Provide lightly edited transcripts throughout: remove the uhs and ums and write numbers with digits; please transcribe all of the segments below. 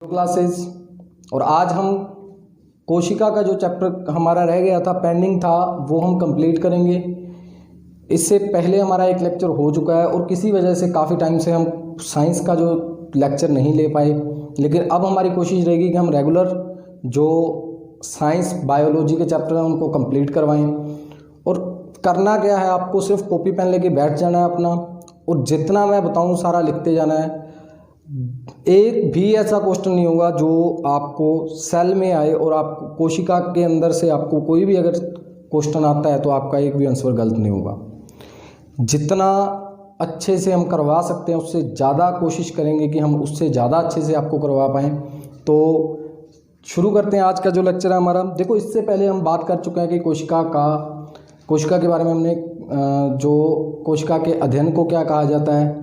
Classes. और आज हम कोशिका का जो चैप्टर हमारा रह गया था, पेंडिंग था, वो हम कंप्लीट करेंगे। इससे पहले हमारा एक लेक्चर हो चुका है और किसी वजह से काफ़ी टाइम से हम साइंस का जो लेक्चर नहीं ले पाए, लेकिन अब हमारी कोशिश रहेगी कि हम रेगुलर जो साइंस बायोलॉजी के चैप्टर हैं उनको कंप्लीट करवाएं। और करना क्या है, आपको सिर्फ कॉपी पेन लेके बैठ जाना है अपना, और जितना मैं बताऊं सारा लिखते जाना है। एक भी ऐसा क्वेश्चन नहीं होगा जो आपको सेल में आए और आप कोशिका के अंदर से आपको कोई भी अगर क्वेश्चन आता है तो आपका एक भी आंसर गलत नहीं होगा। जितना अच्छे से हम करवा सकते हैं उससे ज़्यादा कोशिश करेंगे कि हम उससे ज़्यादा अच्छे से आपको करवा पाएँ। तो शुरू करते हैं आज का जो लेक्चर है हमारा। देखो, इससे पहले हम बात कर चुके हैं कि कोशिका के बारे में हमने जो कोशिका के अध्ययन को क्या कहा जाता है,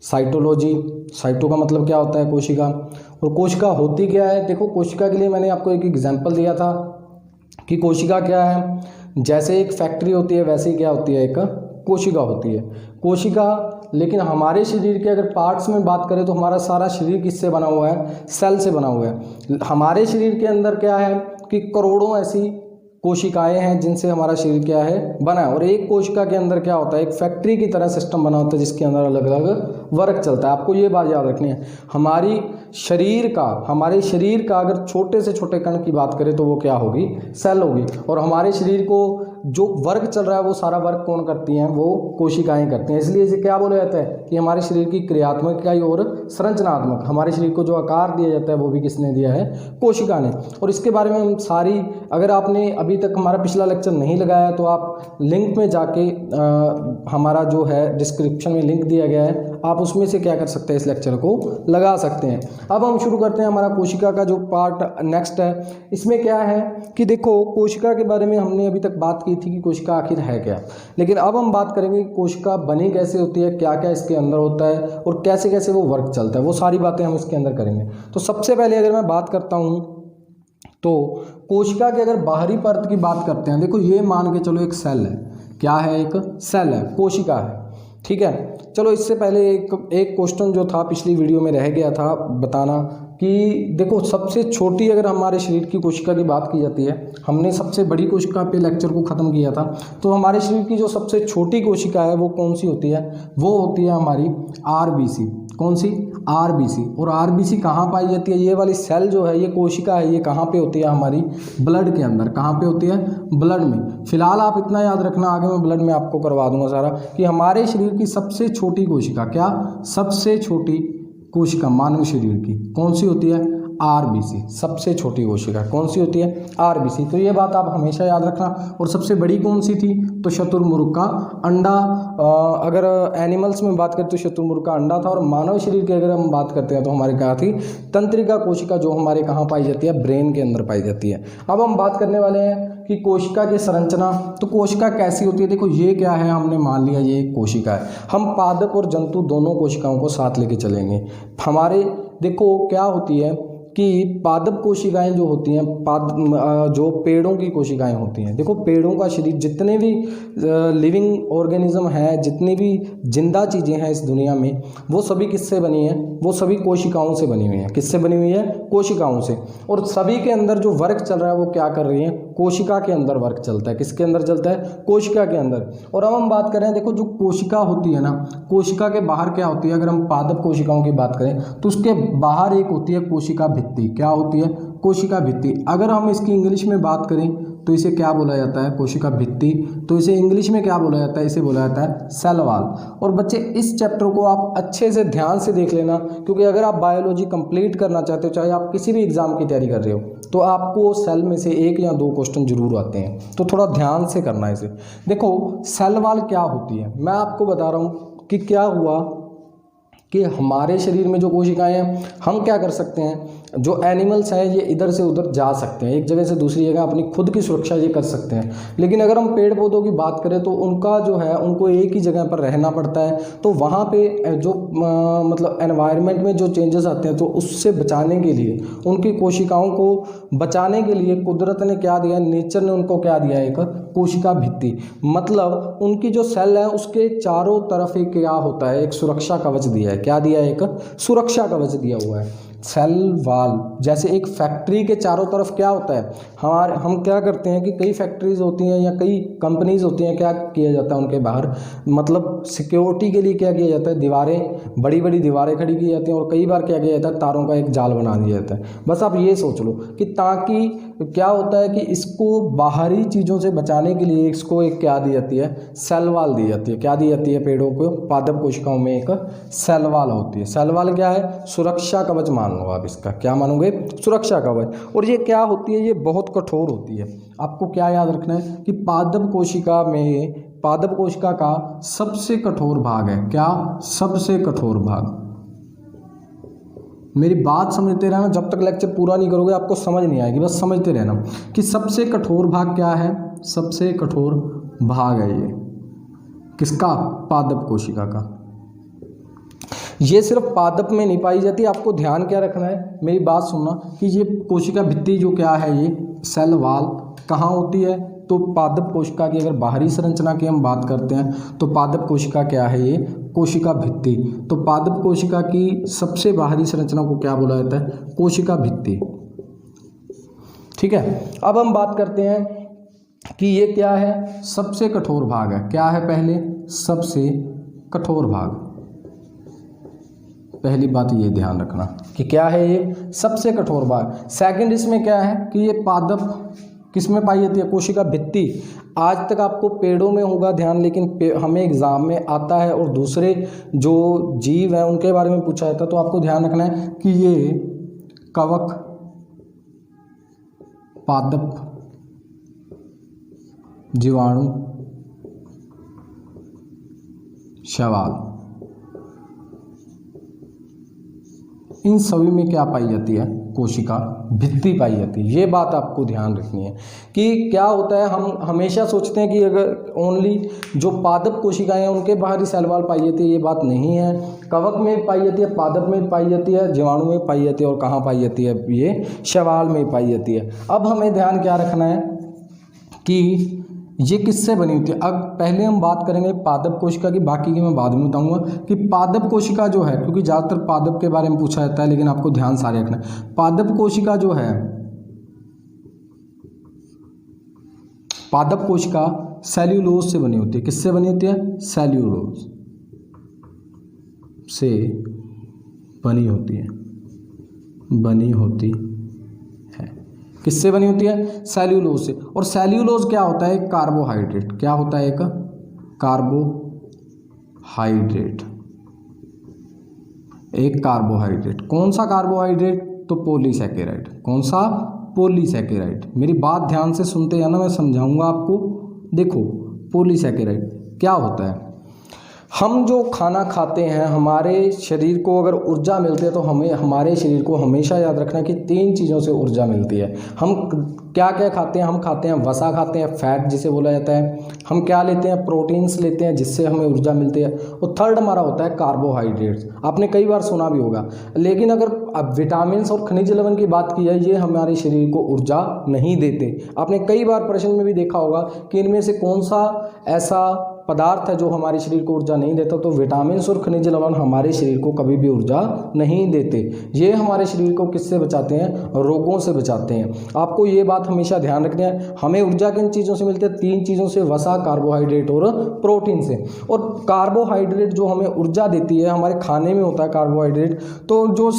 साइटोलॉजी। साइटो का मतलब क्या होता है, कोशिका। और कोशिका होती क्या है, देखो कोशिका के लिए मैंने आपको एक एग्जांपल दिया था कि कोशिका क्या है। जैसे एक फैक्ट्री होती है वैसे ही क्या होती है, एक कोशिका होती है। कोशिका, लेकिन हमारे शरीर के अगर पार्ट्स में बात करें तो हमारा सारा शरीर किससे बना हुआ है, सेल से बना हुआ है। हमारे शरीर के अंदर क्या है कि करोड़ों ऐसी कोशिकाएं हैं जिनसे हमारा शरीर क्या है, बना है। और एक कोशिका के अंदर क्या होता है, एक फैक्ट्री की तरह सिस्टम बना होता है जिसके अंदर अलग अलग वर्क चलता है। आपको ये बात याद रखनी है। हमारे शरीर का अगर छोटे से छोटे कण की बात करें तो वो क्या होगी, सेल होगी। और हमारे शरीर को जो वर्क चल रहा है वो सारा वर्क कौन करती हैं, वो कोशिकाएं करती हैं। इसलिए इसे क्या बोला जाता है कि हमारे शरीर की क्रियात्मक इकाई और संरचनात्मक, हमारे शरीर को जो आकार दिया जाता है वो भी किसने दिया है, कोशिका ने। और इसके बारे में हम सारी, अगर आपने अभी तक हमारा पिछला लेक्चर नहीं लगाया तो आप लिंक में जाके हमारा जो है डिस्क्रिप्शन में लिंक दिया गया है, आप उसमें से क्या कर सकते हैं, इस लेक्चर को लगा सकते हैं। अब हम शुरू करते हैं हमारा कोशिका का जो पार्ट नेक्स्ट है। इसमें क्या है कि देखो, कोशिका के बारे में हमने अभी तक बात की थी कि कोशिका आखिर है क्या, लेकिन अब हम बात करेंगे कि कोशिका बनी कैसे होती है, क्या क्या इसके अंदर होता है और कैसे कैसे वो वर्क चलता है। वो सारी बातें हम इसके अंदर करेंगे। तो सबसे पहले अगर मैं बात करता हूँ तो कोशिका के अगर बाहरी परत की बात करते हैं, देखो ये मान के चलो एक सेल है। क्या है, एक सेल है, कोशिका है, ठीक है। चलो, इससे पहले एक क्वेश्चन जो था पिछली वीडियो में रह गया था बताना कि देखो सबसे छोटी, अगर हमारे शरीर की कोशिका की बात की जाती है, हमने सबसे बड़ी कोशिका पे लेक्चर को ख़त्म किया था, तो हमारे शरीर की जो सबसे छोटी कोशिका है वो कौन सी होती है, वो होती है हमारी आरबीसी। कौन सी, आरबीसी। और आरबीसी कहाँ पाई जाती है, ये वाली सेल जो है, ये कोशिका है, ये कहाँ पे होती है, हमारी ब्लड के अंदर। कहाँ पे होती है, ब्लड में। फिलहाल आप इतना याद रखना, आगे मैं ब्लड में आपको करवा दूंगा सारा, कि हमारे शरीर की सबसे छोटी कोशिका, क्या, सबसे छोटी कोशिका मानव शरीर की कौन सी होती है, आरबीसी। सबसे छोटी कोशिका कौन सी होती है, आरबीसी। तो ये बात आप हमेशा याद रखना। और सबसे बड़ी कौन सी थी, तो शुतुरमुर्ग का अंडा। अगर एनिमल्स में बात करें तो शुतुरमुर्ग का अंडा था। और मानव शरीर की अगर हम बात करते हैं तो हमारे क्या थी, तंत्रिका कोशिका, जो हमारे कहाँ पाई जाती है, ब्रेन के अंदर पाई जाती है। अब हम बात करने वाले हैं कि कोशिका की संरचना। तो कोशिका कैसी होती है, देखो ये क्या है, हमने मान लिया ये कोशिका है। हम पादप और जंतु दोनों कोशिकाओं को साथ लेके चलेंगे। हमारे देखो क्या होती है कि पादप कोशिकाएं जो होती हैं, जो पेड़ों की कोशिकाएं होती हैं। देखो पेड़ों का शरीर, जितने भी लिविंग ऑर्गेनिज्म है, जितनी भी जिंदा चीज़ें हैं इस दुनिया में, वो सभी किससे बनी हैं, वो सभी कोशिकाओं से बनी हुई हैं। किससे बनी हुई है, कोशिकाओं से। और सभी के अंदर जो वर्क चल रहा है वो क्या कर रही है, कोशिका के अंदर वर्क चलता है। किसके अंदर चलता है, कोशिका के अंदर। और अब हम बात करें, देखो जो कोशिका होती है ना, कोशिका के बाहर क्या होती है, अगर हम पादप कोशिकाओं की बात करें तो उसके बाहर एक होती है कोशिका भित्ति। क्या होती है, कोशिका भित्ति। अगर हम इसकी इंग्लिश में बात करें तो इसे क्या बोला जाता है, कोशिका भित्ति। तो इसे इंग्लिश में क्या बोला जाता है, इसे बोला जाता है सेल वॉल। और बच्चे इस चैप्टर को आप अच्छे से ध्यान से देख लेना, क्योंकि अगर आप बायोलॉजी कंप्लीट करना चाहते हो, चाहे आप किसी भी एग्जाम की तैयारी कर रहे हो, तो आपको सेल में से एक या दो क्वेश्चन जरूर आते हैं। तो थोड़ा ध्यान से करना है इसे। देखो सेल वॉल क्या होती है, मैं आपको बता रहा हूँ कि क्या हुआ कि हमारे शरीर में जो कोशिकाएं हैं, हम क्या कर सकते हैं, जो एनिमल्स हैं ये इधर से उधर जा सकते हैं, एक जगह से दूसरी जगह अपनी खुद की सुरक्षा ये कर सकते हैं। लेकिन अगर हम पेड़ पौधों की बात करें तो उनका जो है, उनको एक ही जगह पर रहना पड़ता है। तो वहाँ पे जो मतलब एनवायरनमेंट में जो चेंजेस आते हैं, तो उससे बचाने के लिए, उनकी कोशिकाओं को बचाने के लिए कुदरत ने क्या दिया, नेचर ने उनको क्या दिया, एक कोशिका भित्ति। मतलब उनकी जो सेल है उसके चारों तरफ एक क्या होता है, एक सुरक्षा कवच दिया है। क्या दिया है, एक सुरक्षा कवच दिया हुआ है। Cell wall. जैसे एक फैक्ट्री के चारों तरफ क्या होता है, हम क्या करते हैं कि कई फैक्ट्रीज होती हैं या कई कंपनीज होती हैं, क्या किया जाता है उनके बाहर, मतलब सिक्योरिटी के लिए क्या किया जाता है, दीवारें, बड़ी बड़ी दीवारें खड़ी की जाती हैं और कई बार क्या किया जाता है, तारों का एक जाल बना दिया जाता है। बस आप ये सोच लो कि ताकि क्या होता है कि इसको बाहरी चीज़ों से बचाने के लिए इसको एक क्या दी जाती है, सेल वाल दी जाती है। क्या दी जाती है, पेड़ों को पादप कोशिकाओं में एक सेल वाल होती है। सेल वाल क्या है, सुरक्षा कवच मान लो आप इसका, क्या मानोगे, सुरक्षा कवच। और ये क्या होती है, ये बहुत कठोर होती है। आपको क्या याद रखना है कि पादप कोशिका में, पादप कोशिका का सबसे कठोर भाग है क्या, सबसे कठोर भाग। मेरी बात समझते रहना, जब तक लेक्चर पूरा नहीं करोगे आपको समझ नहीं आएगी, बस समझते रहना कि सबसे कठोर भाग क्या है, सबसे कठोर भाग है ये किसका, पादप कोशिका का। ये सिर्फ पादप में नहीं पाई जाती, आपको ध्यान क्या रखना है, मेरी बात सुनना कि ये कोशिका भित्ति जो क्या है, ये सेल वाल कहाँ होती है, तो पादप कोशिका की अगर बाहरी संरचना की हम बात करते हैं तो पादप कोशिका क्या है, ये कोशिका भित्ति। तो पादप कोशिका की सबसे बाहरी संरचना को क्या बोला जाता है, कोशिका भित्ति। ठीक है, अब हम बात करते हैं कि ये क्या है, सबसे कठोर भाग है। क्या है पहले, सबसे कठोर भाग। पहली बात ये ध्यान रखना कि क्या है ये, सबसे कठोर भाग। सेकंड इसमें क्या है कि ये पादप किस में पाई जाती है, कोशिका भित्ति। आज तक आपको पेड़ों में होगा ध्यान, लेकिन हमें एग्जाम में आता है और दूसरे जो जीव हैं उनके बारे में पूछा जाता है, तो आपको ध्यान रखना है कि ये कवक, पादप, जीवाणु, शैवाल, इन सभी में क्या पाई जाती है, कोशिका भित्ति पाई जाती है। ये बात आपको ध्यान रखनी है कि क्या होता है, हम हमेशा सोचते हैं कि अगर ओनली जो पादप कोशिकाएं हैं उनके बाहरी सेल वाल पाई जाती है, ये बात नहीं है। कवक में पाई जाती है, पादप में पाई जाती है, जीवाणु में पाई जाती है और कहाँ पाई जाती है, ये शैवाल में पाई जाती है। अब हमें ध्यान क्या रखना है कि ये किससे बनी होती है। अब पहले हम बात करेंगे पादप कोशिका की, बाकी की मैं बाद में बताऊंगा कि पादप कोशिका जो है, क्योंकि ज़्यादातर पादप के बारे में पूछा जाता है, लेकिन आपको ध्यान सारे रखना है। पादप कोशिका जो है, पादप कोशिका सेल्यूलोज से बनी होती है। किससे बनी होती है, सेल्यूलोज से बनी होती है, बनी होती है। किससे बनी होती है, सेल्यूलोज से। और सेल्यूलोज क्या होता है, एक कार्बोहाइड्रेट। क्या होता है, एक कार्बोहाइड्रेट, एक कार्बोहाइड्रेट। कौन सा कार्बोहाइड्रेट, तो पॉलीसैकेराइड। कौन सा, पॉलीसैकेराइड। मेरी बात ध्यान से सुनते हैं ना, मैं समझाऊंगा आपको। देखो पॉलीसैकेराइड क्या होता है, हम जो खाना खाते हैं, हमारे शरीर को अगर ऊर्जा मिलती है तो हमें, हमारे शरीर को हमेशा याद रखना है कि 3 चीज़ों से ऊर्जा मिलती है। हम क्या क्या खाते हैं, हम खाते हैं वसा, खाते हैं फैट जिसे बोला जाता है, हम क्या लेते हैं, प्रोटीन्स लेते हैं जिससे हमें ऊर्जा मिलती है, और थर्ड हमारा होता है कार्बोहाइड्रेट्स। आपने कई बार सुना भी होगा। लेकिन अगर अब विटामिन और खनिज लवण की बात की जाए, ये हमारे शरीर को ऊर्जा नहीं देते। आपने कई बार प्रश्न में भी देखा होगा कि इनमें से कौन सा ऐसा पदार्थ है जो हमारे शरीर को ऊर्जा नहीं देता, तो विटामिन और खनिज लवण हमारे शरीर को कभी भी ऊर्जा नहीं देते। ये हमारे शरीर को किससे बचाते हैं, रोगों से बचाते हैं। आपको ये बात हमेशा ध्यान रखनी है। हमें ऊर्जा किन चीज़ों से मिलती है, 3 चीज़ों से, वसा, कार्बोहाइड्रेट और प्रोटीन से। और कार्बोहाइड्रेट जो हमें ऊर्जा देती है, हमारे खाने में होता है कार्बोहाइड्रेट। तो जो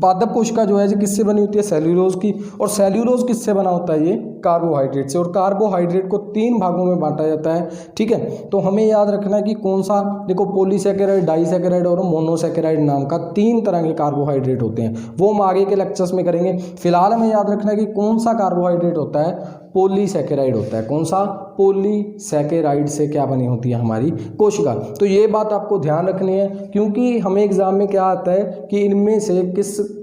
पादप कोशिका जो है ये किससे बनी होती है, सेल्यूलोज की। और सेल्यूलोज किससे बना होता है, ये कार्बोहाइड्रेट से। और कार्बोहाइड्रेट को 3 भागों में बांटा जाता है। ठीक है, तो हमें याद रखना है कि कौन सा, देखो पॉलीसैकेराइड, डाइसैकेराइड और मोनोसैकेराइड नाम का 3 तरह के कार्बोहाइड्रेट होते हैं। वो हम आगे के लेक्चर्स में करेंगे। फिलहाल हमें याद रखना है कि कौन सा कार्बोहाइड्रेट होता है, पॉलीसैकेराइड होता है। कौन सा, पॉलीसैकेराइड से क्या बनी होती है हमारी कोशिका। तो ये बात आपको ध्यान रखनी है, क्योंकि हमें एग्जाम में क्या आता है कि इनमें से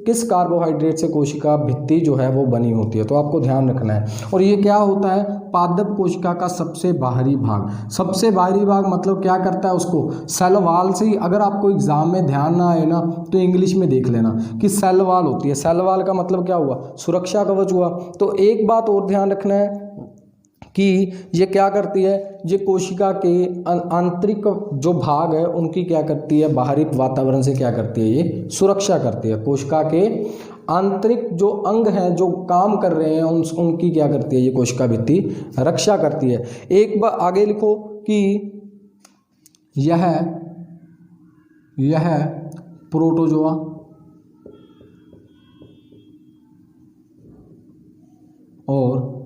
किस कार्बोहाइड्रेट से कोशिका भित्ति जो है वो बनी होती है, तो आपको ध्यान रखना है। और ये क्या होता है, पादप कोशिका का सबसे बाहरी भाग। सबसे बाहरी भाग मतलब क्या करता है, उसको सेल वाल से ही, अगर आपको एग्जाम में ध्यान ना आए ना तो इंग्लिश में देख लेना कि सेल वाल होती है। सेल वाल का मतलब क्या हुआ, सुरक्षा कवच हुआ। तो एक बात और ध्यान रखना है कि ये क्या करती है, ये कोशिका के आंतरिक जो भाग है उनकी क्या करती है, बाहरी वातावरण से क्या करती है, ये सुरक्षा करती है। कोशिका के आंतरिक जो अंग हैं जो काम कर रहे हैं उनकी क्या करती है, ये कोशिका भित्ति रक्षा करती है। एक बार आगे लिखो कि यह प्रोटोजोआ और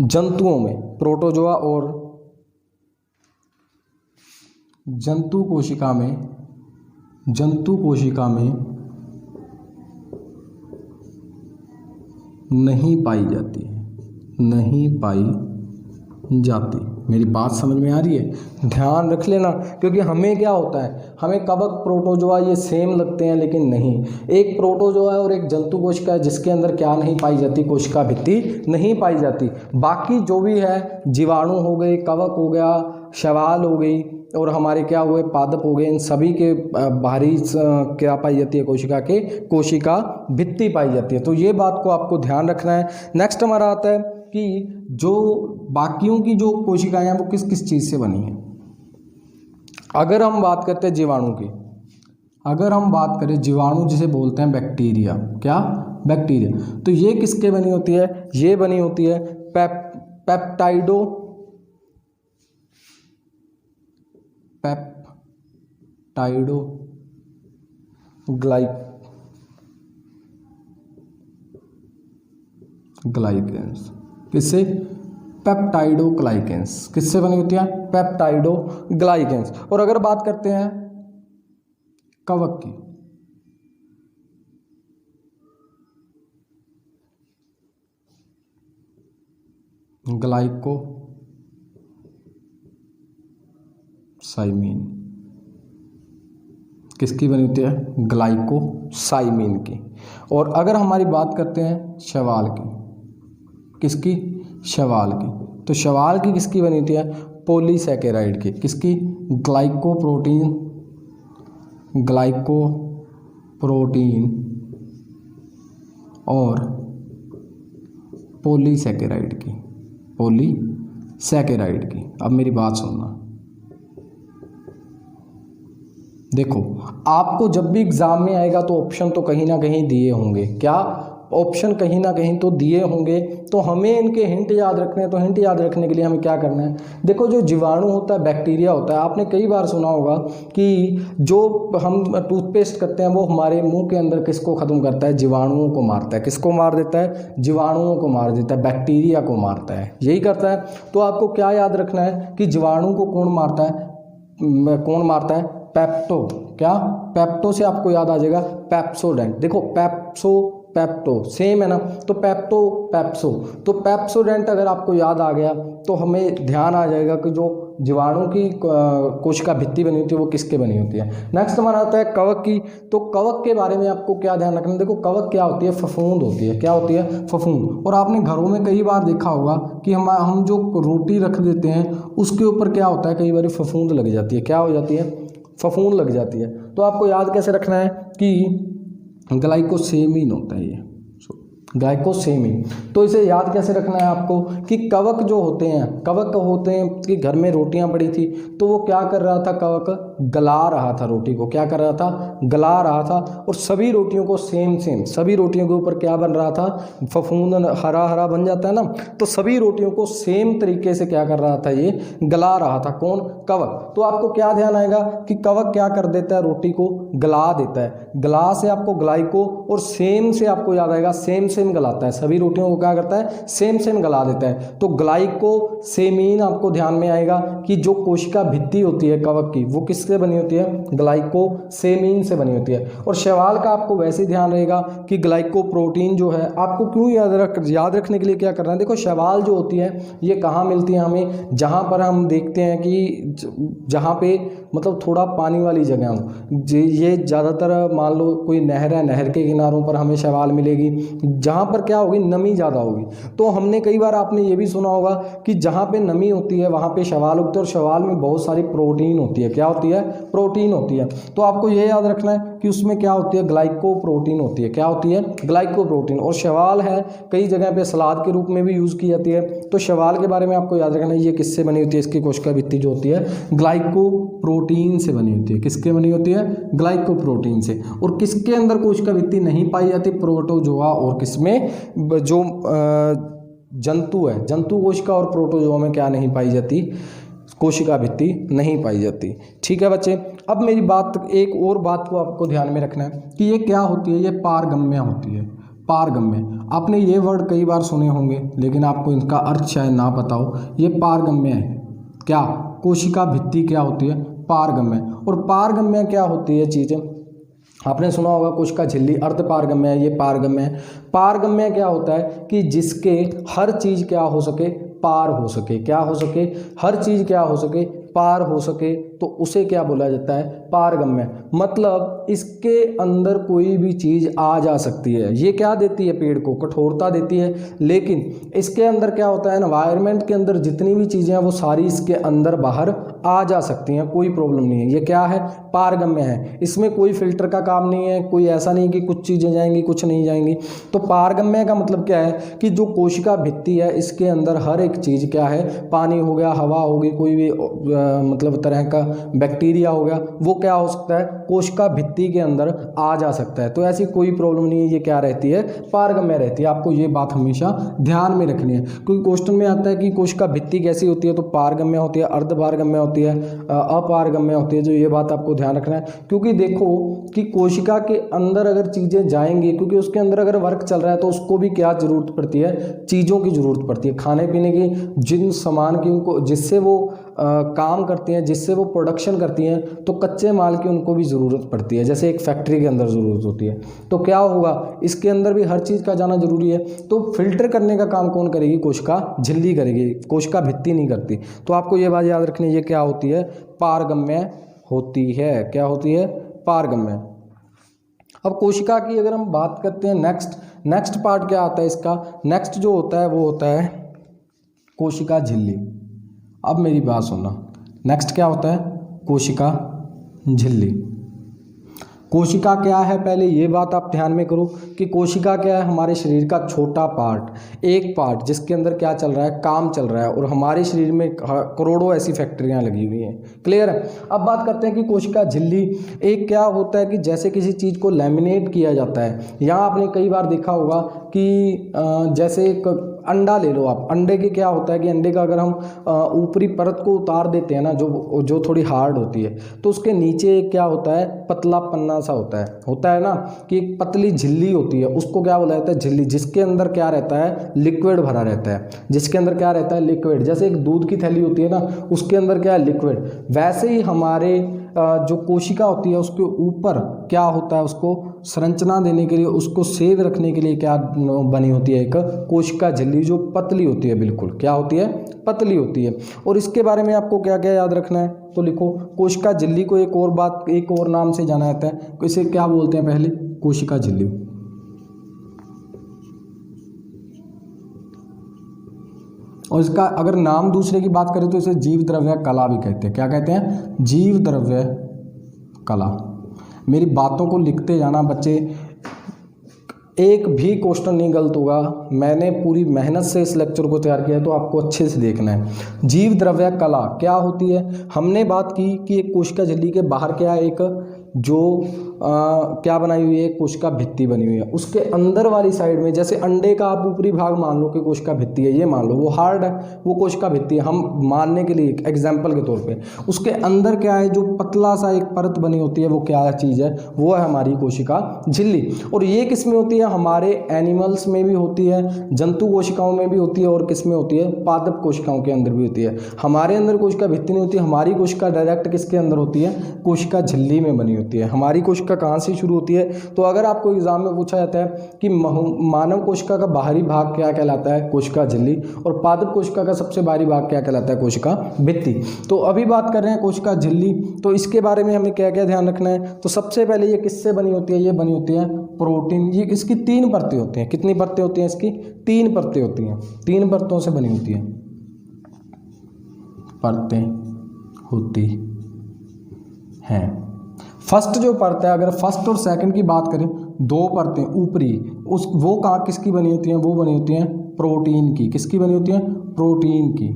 जंतुओं में, प्रोटोजोआ और जंतु कोशिका में नहीं पाई जाती। मेरी बात समझ में आ रही है? ध्यान रख लेना, क्योंकि हमें क्या होता है, हमें कवक प्रोटोजोआ ये सेम लगते हैं, लेकिन नहीं। एक प्रोटोजोआ है और एक जंतु कोशिका है जिसके अंदर क्या नहीं पाई जाती, कोशिका भित्ति नहीं पाई जाती। बाकी जो भी है, जीवाणु हो गए, कवक हो गया, शैवाल हो गई और हमारे क्या हुए, पादप हो गए, इन सभी के बाहरी क्या पाई जाती है, कोशिका भित्ति पाई जाती है। तो ये बात को आपको ध्यान रखना है। नेक्स्ट हमारा आता है कि जो बाकियों की जो कोशिकाएं हैं वो किस किस चीज़ से बनी हैं। अगर हम बात करते हैं जीवाणु की, अगर हम बात करें जीवाणु जिसे बोलते हैं बैक्टीरिया, क्या, बैक्टीरिया, तो ये किसके बनी होती है, ये बनी होती है ग्लाइकेंस। किससे, पेप्टाइडोग्लाइकेंस। किससे बनी होती है, पेप्टाइडोग्लाइकेंस। और अगर बात करते हैं कवक की, ग्लाइकोसाइमीन। किसकी बनी होती है, ग्लाइकोसाइमीन की। और अगर हमारी बात करते हैं शैवाल की, किसकी, शैवाल की, तो शैवाल की किसकी बनी होती है, पॉलीसैकेराइड की। किसकी, ग्लाइकोप्रोटीन और पॉलीसैकेराइड की। अब मेरी बात सुनना, देखो आपको जब भी एग्जाम में आएगा तो ऑप्शन तो कहीं ना कहीं दिए होंगे, क्या, ऑप्शन कहीं ना कहीं तो दिए होंगे। तो हमें इनके हिंट याद रखने हैं। तो हिंट याद रखने के लिए हमें क्या करना है, देखो जो जीवाणु होता है, बैक्टीरिया होता है, आपने कई बार सुना होगा कि जो हम टूथपेस्ट करते हैं वो हमारे मुंह के अंदर किसको ख़त्म करता है, जीवाणुओं को मारता है। किसको मार देता है, जीवाणुओं को मार देता है, बैक्टीरिया को मारता है, यही करता है। तो आपको क्या याद रखना है कि जीवाणु को कौन मारता है, पेप्टो। क्या, पेप्टो से आपको याद आ जाएगा पेप्सोडेंट। देखो पेप्टो सेम है ना, तो पेप्सो, तो पेप्सोडेंट अगर आपको याद आ गया तो हमें ध्यान आ जाएगा कि जो जीवाणु की कोशिका भित्ति बनी होती है वो किसके बनी होती है। नेक्स्ट हमारा आता है कवक की। तो कवक के बारे में आपको क्या ध्यान रखना है, देखो कवक क्या होती है, फफूंद होती है। क्या होती है, फफूंद। और आपने घरों में कई बार देखा होगा कि हम जो रोटी रख देते हैं उसके ऊपर क्या होता है, कई बार फफूंद लग जाती है। क्या हो जाती है, फफूंद लग जाती है। तो आपको याद कैसे रखना है कि ग्लाइकोसेमीन होता है ये, ग्लाइकोसेमीन। तो इसे याद कैसे रखना है आपको कि कवक होते हैं कि घर में रोटियां पड़ी थी तो वो क्या कर रहा था, कवक गला रहा था रोटी को। क्या कर रहा था, गला रहा था। और सभी रोटियों को सेम सभी रोटियों के ऊपर क्या बन रहा था, फफूंद हरा हरा बन जाता है ना, तो सभी रोटियों को सेम तरीके से क्या कर रहा था, ये गला रहा था। कौन, कवक। तो आपको क्या ध्यान आएगा कि कवक क्या कर देता है, रोटी को गला देता है। गला से आपको ग्लाइको और सेम से आपको याद आएगा, सेम गलाता है। सभी रोटियों को क्या करता है, सेम गला देता है। तो ग्लाइकोसेमीन आपको ध्यान में आएगा कि जो कोशिका भित्ति होती है कवक की वो किससे बनी होती है, ग्लाइकोसेमीन से बनी होती है। और शैवाल का आपको वैसे ही ध्यान रहेगा कि ग्लाइकोप्रोटीन जो है, आपको क्यों याद रखने के लिए क्या करना है, देखो शैवाल जो होती है ये कहाँ मिलती है हमें, जहाँ पर हम देखते हैं कि जहाँ पे मतलब थोड़ा पानी वाली जगह हो, ये ज़्यादातर मान लो कोई नहर है, नहर के किनारों पर हमें शैवाल मिलेगी, जहाँ पर क्या होगी, नमी ज़्यादा होगी। तो हमने कई बार आपने ये भी सुना होगा कि जहाँ पे नमी होती है वहाँ पे शैवाल उगते हैं और शैवाल में बहुत सारी प्रोटीन होती है। क्या होती है, प्रोटीन होती है। तो आपको ये याद रखना है कि उसमें क्या होती है, ग्लाइकोप्रोटीन होती है। क्या होती है, ग्लाइकोप्रोटीन। और शैवाल है कई जगह पे सलाद के रूप में भी यूज़ की जाती है। तो शैवाल के बारे में आपको याद रखना है, ये किससे बनी होती है, इसकी कोशिका भित्ति जो होती है ग्लाइकोप्रोटीन से बनी होती है। किसके बनी होती है, ग्लाइकोप्रोटीन से। और किसके अंदर कोशिका भित्ति नहीं पाई जाती, प्रोटोजोआ और किसमें, जो जंतु है, जंतु कोशिका और प्रोटोजोआ में क्या नहीं पाई जाती, कोशिका भित्ति नहीं पाई जाती। ठीक है बच्चे, अब मेरी बात, एक और बात को आपको ध्यान में रखना है कि ये क्या होती है, ये पारगम्य होती है। पारगम्य, आपने ये वर्ड कई बार सुने होंगे लेकिन आपको इनका अर्थ शायद ना पता हो। ये पारगम्य है। क्या, कोशिका भित्ति क्या होती है, पारगम्य। और पारगम्य क्या होती है चीज़ें, आपने सुना होगा कोशिका झिल्ली अर्ध पारगम्य है, ये पारगम्य है। पारगम्य क्या होता है कि जिसके हर चीज़ क्या हो सके, पार हो सके। क्या हो सके, हर चीज़ क्या हो सके, पार हो सके, तो उसे क्या बोला जाता है, पारगम्य। मतलब इसके अंदर कोई भी चीज़ आ जा सकती है। ये क्या देती है, पेड़ को कठोरता देती है, लेकिन इसके अंदर क्या होता है, एनवायरनमेंट के अंदर जितनी भी चीज़ें हैं वो सारी इसके अंदर बाहर आ जा सकती हैं, कोई प्रॉब्लम नहीं है। ये क्या है, पारगम्य है। इसमें कोई फिल्टर का काम नहीं है, कोई ऐसा नहीं कि कुछ चीज़ें जाएंगी कुछ नहीं जाएंगी। तो पारगम्य का मतलब क्या है कि जो कोशिका भित्ति है इसके अंदर हर एक चीज़ क्या है, पानी हो गया, हवा होगी, कोई भी मतलब तरह का बैक्टीरिया हो गया, वो क्या हो सकता है, कोशिका भित्ति के अंदर आ जा सकता है। तो ऐसी कोई प्रॉब्लम नहीं है, ये क्या रहती है, पारगम्य रहती है। आपको ये बात हमेशा ध्यान में रखनी है, क्योंकि क्वेश्चन में आता है कि कोशिका भित्ति कैसी होती है, तो पारगम्य होती है, अर्ध पारगम्य होती है, अपारगम्य होती है। जो ये बात आपको ध्यान रखना है, क्योंकि देखो कि कोशिका के अंदर अगर चीज़ें जाएंगी, क्योंकि उसके अंदर अगर वर्क चल रहा है तो उसको भी क्या जरूरत पड़ती है, चीज़ों की जरूरत पड़ती है, खाने पीने की, जिन सामान की उनको, जिससे वो काम करती हैं, जिससे वो प्रोडक्शन करती हैं, तो कच्चे माल की उनको भी ज़रूरत पड़ती है, जैसे एक फैक्ट्री के अंदर ज़रूरत होती है। तो क्या होगा, इसके अंदर भी हर चीज़ का जाना जरूरी है। तो फिल्टर करने का काम कौन करेगी, कोशिका झिल्ली करेगी, कोशिका भित्ति नहीं करती। तो आपको ये बात याद रखनी है, ये क्या होती है, पारगम्य होती है। क्या होती है, पारगम्य। अब कोशिका की अगर हम बात करते हैं, नेक्स्ट पार्ट क्या आता है इसका, नेक्स्ट जो होता है वो होता है कोशिका झिल्ली। अब मेरी बात सुनना, नेक्स्ट क्या होता है, कोशिका झिल्ली। कोशिका क्या है, पहले ये बात आप ध्यान में करो कि कोशिका क्या है, हमारे शरीर का छोटा पार्ट, एक पार्ट जिसके अंदर क्या चल रहा है, काम चल रहा है। और हमारे शरीर में करोड़ों ऐसी फैक्ट्रियां लगी हुई हैं। क्लियर है। अब बात करते हैं कि कोशिका झिल्ली एक क्या होता है कि जैसे किसी चीज़ को लैमिनेट किया जाता है। यहाँ आपने कई बार देखा होगा कि जैसे एक अंडा ले लो आप, अंडे के क्या होता है कि अंडे का अगर हम ऊपरी परत को उतार देते हैं ना, जो थोड़ी हार्ड होती है, तो उसके नीचे क्या होता है, पतला पन्ना सा होता है ना, कि एक पतली झिल्ली होती है, उसको क्या बोला जाता है, झिल्ली, जिसके अंदर क्या रहता है, लिक्विड भरा रहता है, जिसके अंदर क्या रहता है, लिक्विड। जैसे एक दूध की थैली होती है ना, उसके अंदर क्या है, लिक्विड। वैसे ही हमारे जो कोशिका होती है उसके ऊपर क्या होता है, उसको संरचना देने के लिए, उसको सेव रखने के लिए क्या बनी होती है, एक कोशिका झिल्ली, जो पतली होती है, बिल्कुल क्या होती है, पतली होती है। और इसके बारे में आपको क्या क्या याद रखना है, तो लिखो, कोशिका झिल्ली को एक और नाम से जाना जाता है। इसे क्या बोलते हैं, पहले कोशिका झिल्ली। और इसका अगर नाम दूसरे की बात करें तो इसे जीव द्रव्य कला भी कहते हैं। क्या कहते हैं, जीव द्रव्य कला। मेरी बातों को लिखते जाना बच्चे, एक भी क्वेश्चन नहीं गलत होगा। मैंने पूरी मेहनत से इस लेक्चर को तैयार किया है, तो आपको अच्छे से देखना है। जीव द्रव्य कला क्या होती है, हमने बात की कि एक कोशिका झिल्ली के बाहर क्या है, एक जो क्या बनाई हुई है, कोशिका भित्ति बनी हुई है। उसके अंदर वाली साइड में, जैसे अंडे का आप ऊपरी भाग मान लो कि कोशिका भित्ति है, ये मान लो, वो हार्ड है, वो कोशिका भित्ति है, हम मानने के लिए एग्जाम्पल के तौर पे। उसके अंदर क्या है, जो पतला सा एक परत बनी होती है, वो क्या चीज़ है, वो है हमारी कोशिका झिल्ली। और ये किस में होती है, हमारे एनिमल्स में भी होती है, जंतु कोशिकाओं में भी होती है, और किस में होती है, पादप कोशिकाओं के अंदर भी होती है। हमारे अंदर कोशिका भित्ति नहीं होती, हमारी कोशिका डायरेक्ट किसके अंदर होती है, कोशिका झिल्ली में बनी होती है। हमारी कोशिका कहाँ से शुरू होती है, तो अगर आपको एग्जाम में पूछा जाता है कि मानव कोशिका का बाहरी भाग क्या कहलाता है, कोशिका झिल्ली, और पादप कोशिका का सबसे बाहरी भाग क्या कहलाता है, कोशिका भित्ति। तो अभी बात कर रहे हैं कोशिका झिल्ली, तो इसके बारे में हमें क्या क्या ध्यान रखना है। तो सबसे पहले ये किससे बनी होती है, ये बनी होती है प्रोटीन। ये इसकी 3 परतें होती हैं। कितनी परतें होती हैं इसकी, 3 परतें होती हैं, 3 परतों से बनी होती है, परतें होती हैं। फर्स्ट जो परत है, अगर फर्स्ट और सेकंड की बात करें, दो परतें ऊपरी, उस वो कहाँ किसकी बनी होती हैं? वो बनी होती हैं प्रोटीन की। किसकी बनी होती हैं? प्रोटीन की।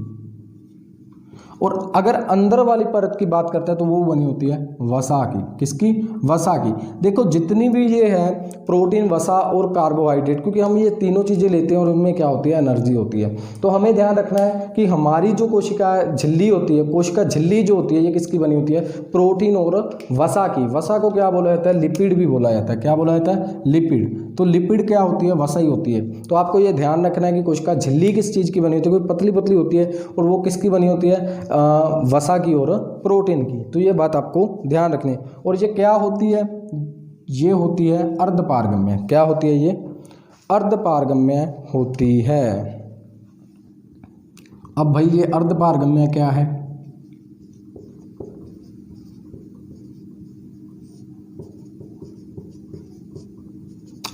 और अगर अंदर वाली परत की बात करते हैं तो वो बनी होती है वसा की। किसकी? वसा की। देखो जितनी भी ये है प्रोटीन, वसा और कार्बोहाइड्रेट, क्योंकि हम ये तीनों चीज़ें लेते हैं और उनमें क्या होती है? एनर्जी होती है। तो हमें ध्यान रखना है कि हमारी जो कोशिका झिल्ली होती है, कोशिका झिल्ली जो होती है, ये किसकी बनी होती है? प्रोटीन और वसा की। वसा को क्या बोला जाता है? लिपिड भी बोला जाता है। क्या बोला जाता है? लिपिड। तो लिपिड क्या होती है? वसा ही होती है। तो आपको ये ध्यान रखना है कि कोशिका झिल्ली किस चीज़ की बनी होती है? कोई पतली पतली होती है और वो किसकी बनी होती है? वसा की और प्रोटीन की। तो ये बात आपको ध्यान रखनी है। और ये क्या होती है? ये होती है अर्धपारगम्य। क्या होती है ये? अर्धपारगम्य होती है। अब भाई ये अर्धपारगम्य क्या है?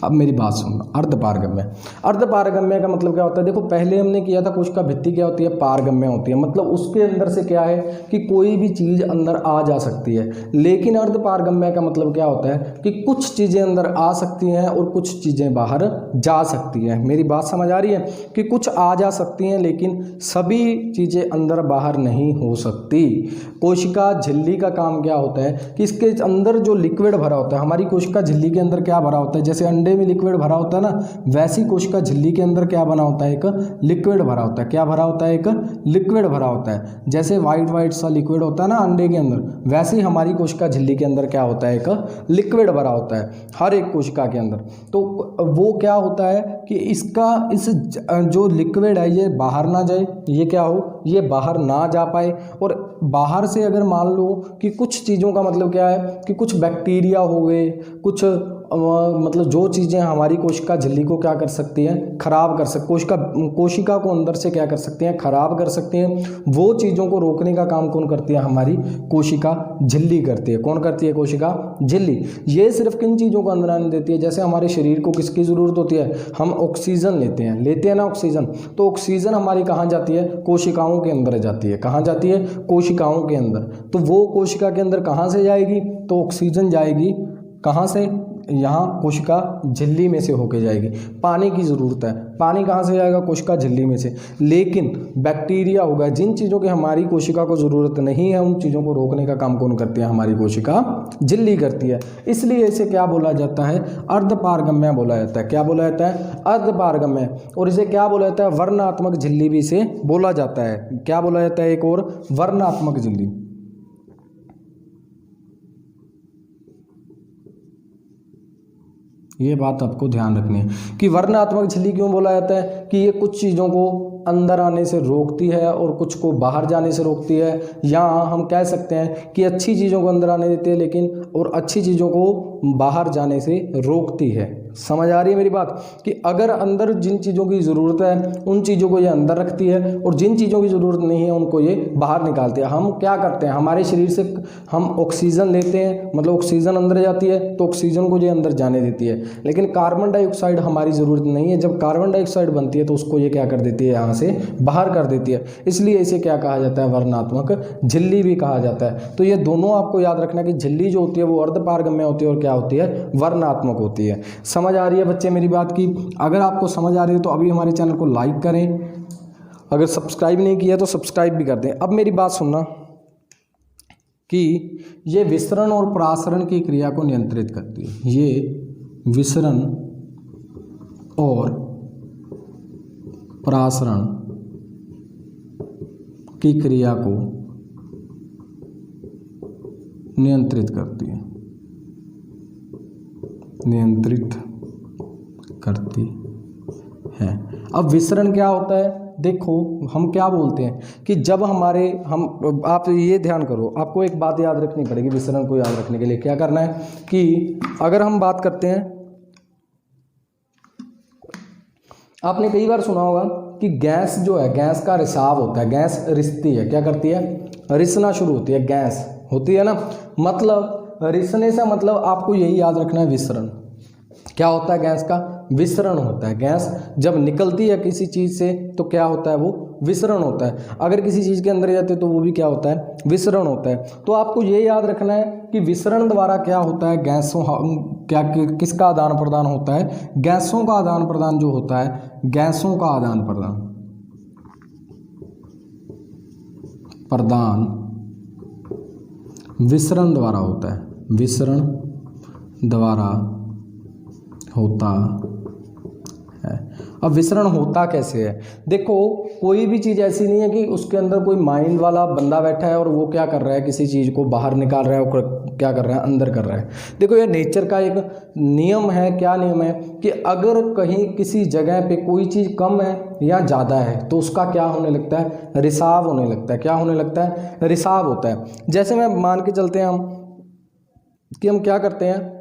अब मेरी बात सुनना। अर्धपारगम्य, अर्धपारगम्य का मतलब क्या होता है? देखो पहले हमने किया था कोशिका भित्ति क्या होती है? पारगम्य होती है। मतलब उसके अंदर से क्या है कि कोई भी चीज़ अंदर आ जा सकती है। लेकिन अर्धपारगम्य का मतलब क्या होता है कि कुछ चीज़ें अंदर आ सकती हैं और कुछ चीज़ें बाहर जा सकती हैं। मेरी बात समझ आ रही है? कि कुछ आ जा सकती हैं लेकिन सभी चीज़ें अंदर बाहर नहीं हो सकती। कोशिका झिल्ली का काम क्या होता है कि इसके अंदर जो लिक्विड भरा होता है, हमारी कोशिका झिल्ली के अंदर क्या भरा होता है? जैसे अंडे में लिक्विड भरा होता है ना, वैसी कोशिका झिल्ली के अंदर क्या बना होता है? एक लिक्विड भरा होता है। क्या भरा होता है? एक लिक्विड भरा होता है। जैसे वाइट वाइट सा लिक्विड होता है ना अंडे के अंदर, वैसे ही हमारी कोशिका झिल्ली के अंदर क्या होता है? एक लिक्विड भरा होता है हर एक कोशिका के अंदर। तो वो क्या होता है कि इसका इस जो लिक्विड है ये बाहर ना जाए, ये क्या हो? ये बाहर ना जा पाए। और बाहर से अगर मान लो कि कुछ चीज़ों का मतलब क्या है कि कुछ बैक्टीरिया हो गए, कुछ मतलब जो चीज़ें हमारी कोशिका झिल्ली को क्या कर सकती हैं? खराब कर सकती, कोशिका को अंदर से क्या कर सकती हैं? खराब कर सकती हैं। वो चीज़ों को रोकने का काम कौन करती है? हमारी कोशिका झिल्ली करती है। कौन करती है? कोशिका झिल्ली। ये सिर्फ किन चीज़ों को अंदर आने देती है? जैसे हमारे शरीर को किसकी ज़रूरत होती है? हम ऑक्सीजन लेते हैं ना ऑक्सीजन। तो ऑक्सीजन हमारी कहाँ जाती है? कोशिकाओं के अंदर जाती है। कहाँ जाती है? कोशिकाओं के अंदर। तो वो कोशिका के अंदर कहाँ से जाएगी? तो ऑक्सीजन जाएगी कहाँ से? यहाँ कोशिका झिल्ली में से होके जाएगी। पानी की ज़रूरत है, पानी कहाँ से जाएगा? कोशिका झिल्ली में से। लेकिन बैक्टीरिया होगा, जिन चीज़ों की हमारी कोशिका को ज़रूरत नहीं है, उन चीज़ों को रोकने का काम कौन करती है? हमारी कोशिका झिल्ली करती है। इसलिए इसे क्या बोला जाता है? अर्धपारगम्य बोला जाता है। क्या बोला जाता है? अर्धपारगम्य। और इसे क्या बोला जाता है? वर्णात्मक झिल्ली भी इसे बोला जाता है। क्या बोला जाता है? एक और वर्णात्मक झिल्ली। ये बात आपको ध्यान रखनी है कि वर्णात्मक झिल्ली क्यों बोला जाता है? कि ये कुछ चीज़ों को अंदर आने से रोकती है और कुछ को बाहर जाने से रोकती है। या हम कह सकते हैं कि अच्छी चीज़ों को अंदर आने देती है लेकिन और अच्छी चीज़ों को बाहर जाने से रोकती है। समझ आ रही है मेरी बात? कि अगर अंदर जिन चीज़ों की ज़रूरत है उन चीज़ों को ये अंदर रखती है और जिन चीज़ों की ज़रूरत नहीं है उनको ये बाहर निकालती है। हम क्या करते हैं? हमारे शरीर से हम ऑक्सीजन लेते हैं, मतलब ऑक्सीजन अंदर जाती है तो ऑक्सीजन को ये अंदर जाने देती है। लेकिन कार्बन डाइऑक्साइड हमारी ज़रूरत नहीं है। जब कार्बन डाइऑक्साइड बनती है तो उसको ये क्या कर देती है? यहाँ से बाहर कर देती है। इसलिए इसे क्या कहा जाता है? वर्णात्मक झिल्ली भी कहा जाता है। तो ये दोनों आपको याद रखना कि झिल्ली जो होती है वो अर्धपारगम्य होती है और क्या होती है? वर्णात्मक होती है। समझ आ रही है बच्चे मेरी बात की? अगर आपको समझ आ रही है तो अभी हमारे चैनल को लाइक करें, अगर सब्सक्राइब नहीं किया तो सब्सक्राइब भी कर दें। अब मेरी बात सुनना कि ये विसरण और प्रासरण की क्रिया को नियंत्रित करती है। ये विसरण और प्रासरण की क्रिया को नियंत्रित करती है, नियंत्रित करती है। अब विसरण क्या होता है? देखो हम क्या बोलते हैं कि जब हमारे आप ये ध्यान करो, आपको एक बात याद रखनी पड़ेगी विसरण को याद रखने के लिए। क्या करना है कि अगर हम बात करते हैं, आपने कई बार सुना होगा कि गैस जो है, गैस का रिसाव होता है, गैस रिसती है। क्या करती है? रिसना शुरू होती है, गैस होती है ना। मतलब रिसने से मतलब आपको यही याद रखना है विसरण। क्या होता है? गैस का विसरण होता है। गैस जब निकलती है किसी चीज़ से तो क्या होता है? वो विसरण होता है। अगर किसी चीज़ के अंदर जाते तो वो भी क्या होता है, विसरण होता है। तो आपको ये याद रखना है कि विसरण द्वारा क्या होता है, गैसों किसका आदान प्रदान होता है, गैसों का आदान प्रदान जो होता है, गैसों का आदान प्रदान विसरण द्वारा होता है, विसरण द्वारा होता है। अब विसरण होता कैसे है, देखो कोई भी चीज़ ऐसी नहीं है कि उसके अंदर कोई माइंड वाला बंदा बैठा है और वो क्या कर रहा है, किसी चीज़ को बाहर निकाल रहा है और क्या कर रहा है, अंदर कर रहा है। देखो ये नेचर का एक नियम है। क्या नियम है कि अगर कहीं किसी जगह पे कोई चीज़ कम है या ज़्यादा है तो उसका क्या होने लगता है, रिसाव होने लगता है। क्या होने लगता है, रिसाव होता है। जैसे मैं मान के चलते हैं हम क्या करते हैं,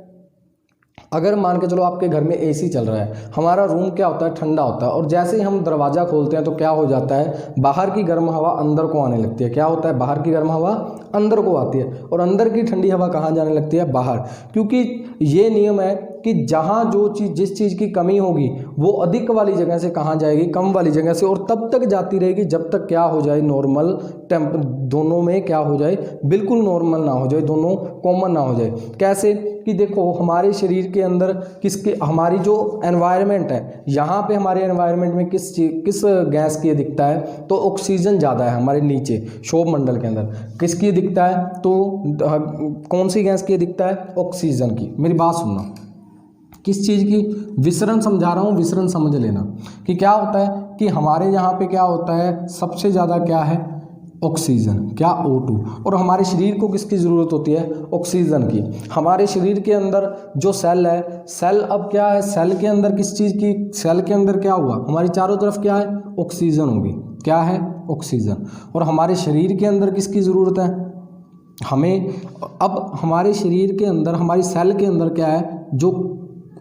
अगर मान के चलो आपके घर में एसी चल रहा है, हमारा रूम क्या होता है, ठंडा होता है, और जैसे ही हम दरवाज़ा खोलते हैं तो क्या हो जाता है, बाहर की गर्म हवा अंदर को आने लगती है। क्या होता है, बाहर की गर्म हवा अंदर को आती है और अंदर की ठंडी हवा कहाँ जाने लगती है, बाहर। क्योंकि ये नियम है कि जहाँ जो चीज़, जिस चीज़ की कमी होगी वो अधिक वाली जगह से कहाँ जाएगी, कम वाली जगह से, और तब तक जाती रहेगी जब तक क्या हो जाए, नॉर्मल दोनों में क्या हो जाए, बिल्कुल नॉर्मल ना हो जाए, दोनों कॉमन ना हो जाए। कैसे कि देखो हमारे शरीर के अंदर हमारी जो एनवायरनमेंट है, यहाँ पे हमारे एनवायरनमेंट में किस गैस की दिखता है, तो ऑक्सीजन ज़्यादा है हमारे नीचे क्षोभ मंडल के अंदर। किसकी दिखता है, तो कौन सी गैस की दिखता है, ऑक्सीजन की। मेरी बात सुनना, किस चीज़ की, विसरण समझा रहा हूँ, विसरण समझ लेना कि क्या होता है कि हमारे यहाँ पे क्या होता है, सबसे ज़्यादा क्या है, ऑक्सीजन, क्या O2। और हमारे शरीर को किसकी ज़रूरत होती है, ऑक्सीजन की। हमारे शरीर के अंदर जो सेल है, सेल अब क्या है, सेल के अंदर किस चीज़ की, सेल के अंदर क्या हुआ, हमारी चारों तरफ क्या है, ऑक्सीजन होगी। क्या है, ऑक्सीजन। और हमारे शरीर के अंदर किसकी ज़रूरत है, हमें। अब हमारे शरीर के अंदर, हमारी सेल के अंदर क्या है, जो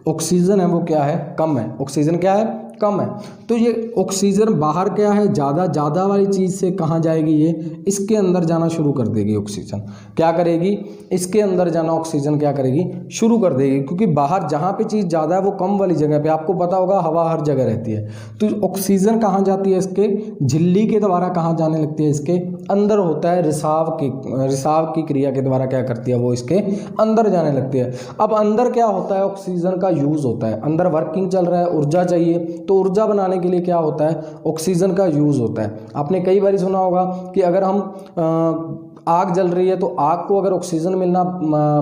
ऑक्सीजन है वो क्या है, कम है। ऑक्सीजन क्या है, कम है। तो ये ऑक्सीजन बाहर क्या है, ज़्यादा वाली चीज़ से कहाँ जाएगी, ये इसके अंदर जाना शुरू कर देगी। ऑक्सीजन क्या करेगी, इसके अंदर जाना ऑक्सीजन क्या करेगी, शुरू कर देगी। क्योंकि बाहर जहाँ पे चीज़ ज़्यादा है वो कम वाली जगह पे, आपको पता होगा हवा हर जगह रहती है, तो ऑक्सीजन कहाँ जाती है, इसके झिल्ली के द्वारा कहाँ जाने लगती है, इसके अंदर होता है, रिसाव की क्रिया के द्वारा क्या करती है, वो इसके अंदर जाने लगती है। अब अंदर क्या होता है, ऑक्सीजन का यूज़ होता है, अंदर वर्किंग चल रहा है, ऊर्जा चाहिए, तो ऊर्जा बनाने के लिए क्या होता है, ऑक्सीजन का यूज़ होता है। आपने कई बार सुना होगा कि अगर हम आग जल रही है तो आग को अगर ऑक्सीजन मिलना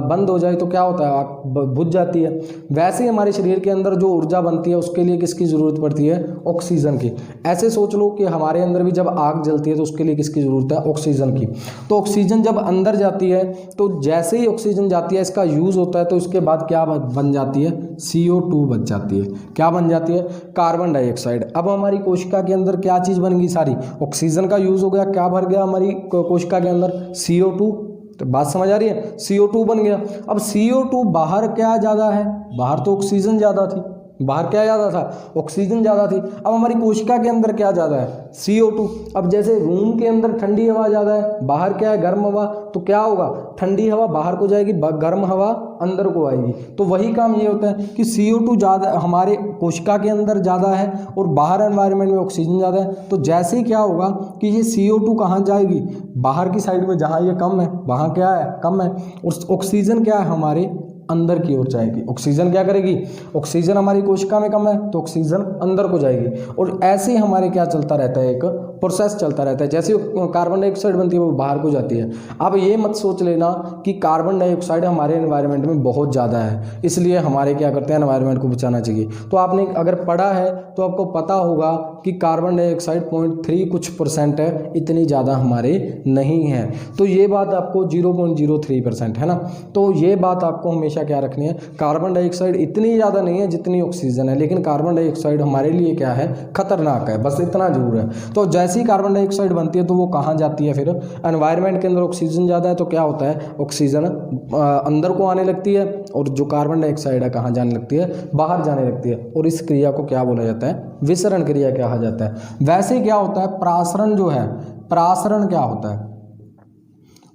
बंद हो जाए तो क्या होता है, आग बुझ जाती है। वैसे ही हमारे शरीर के अंदर जो ऊर्जा बनती है उसके लिए किसकी ज़रूरत पड़ती है, ऑक्सीजन की। ऐसे सोच लो कि हमारे अंदर भी जब आग जलती है तो उसके लिए किसकी ज़रूरत है, ऑक्सीजन की। तो ऑक्सीजन जब अंदर जाती है तो जैसे ही ऑक्सीजन जाती है, इसका यूज़ होता है, तो इसके बाद क्या बन जाती है, CO2 बच जाती है। क्या बन जाती है, कार्बन डाइऑक्साइड। अब हमारी कोशिका के अंदर क्या चीज़ बन गई, सारी ऑक्सीजन का यूज़ हो गया, क्या भर गया हमारी कोशिका के अंदर, CO2। तो बात समझ आ रही है, CO2 बन गया। अब CO2 बाहर क्या ज़्यादा है, बाहर तो ऑक्सीजन ज़्यादा थी, बाहर क्या ज़्यादा था, ऑक्सीजन ज़्यादा थी। अब हमारी कोशिका के अंदर क्या ज़्यादा है, CO2। अब जैसे रूम के अंदर ठंडी हवा ज़्यादा है, बाहर क्या है, गर्म हवा, तो क्या होगा, ठंडी हवा बाहर को जाएगी, गर्म हवा अंदर को आएगी। तो वही काम ये होता है कि CO2 ज़्यादा हमारे कोशिका के अंदर ज़्यादा है और बाहर एनवायरनमेंट में ऑक्सीजन ज़्यादा है। तो जैसे ही क्या होगा कि ये CO2 कहाँ जाएगी, बाहर की साइड में, जहाँ ये कम है वहाँ क्या है, कम है, और ऑक्सीजन क्या है, हमारे अंदर की ओर जाएगी। ऑक्सीजन क्या करेगी, ऑक्सीजन हमारी कोशिका में कम है तो ऑक्सीजन अंदर को जाएगी। और ऐसे ही हमारे क्या चलता रहता है, एक प्रोसेस चलता रहता है। जैसे कार्बन डाइऑक्साइड बनती है वो बाहर को जाती है। अब ये मत सोच लेना कि कार्बन डाइऑक्साइड हमारे एनवायरनमेंट में बहुत ज़्यादा है इसलिए हमारे क्या करते हैं, एनवायरनमेंट को बचाना चाहिए। तो आपने अगर पढ़ा है तो आपको पता होगा कि कार्बन डाइऑक्साइड 0.3 कुछ % है, इतनी ज़्यादा हमारे नहीं है। तो ये बात आपको 0.03% है ना। तो ये बात आपको हमेशा क्या रखनी है, कार्बन डाइऑक्साइड इतनी ज़्यादा नहीं है जितनी ऑक्सीजन है, लेकिन कार्बन डाइऑक्साइड हमारे लिए क्या है, खतरनाक है, बस इतना जरूर है। तो जैसे ही कार्बन डाइऑक्साइड बनती है तो वो कहाँ जाती है, फिर एनवायरनमेंट के अंदर ऑक्सीजन ज़्यादा है तो क्या होता है, ऑक्सीजन अंदर को आने लगती है और जो कार्बन डाइऑक्साइड है कहाँ जाने लगती है, बाहर जाने लगती है। और इस क्रिया को क्या बोला जाता है, विसरण क्रिया कहा जाता है। वैसे क्या होता है, प्रासरण जो है, प्रासरण क्या होता है,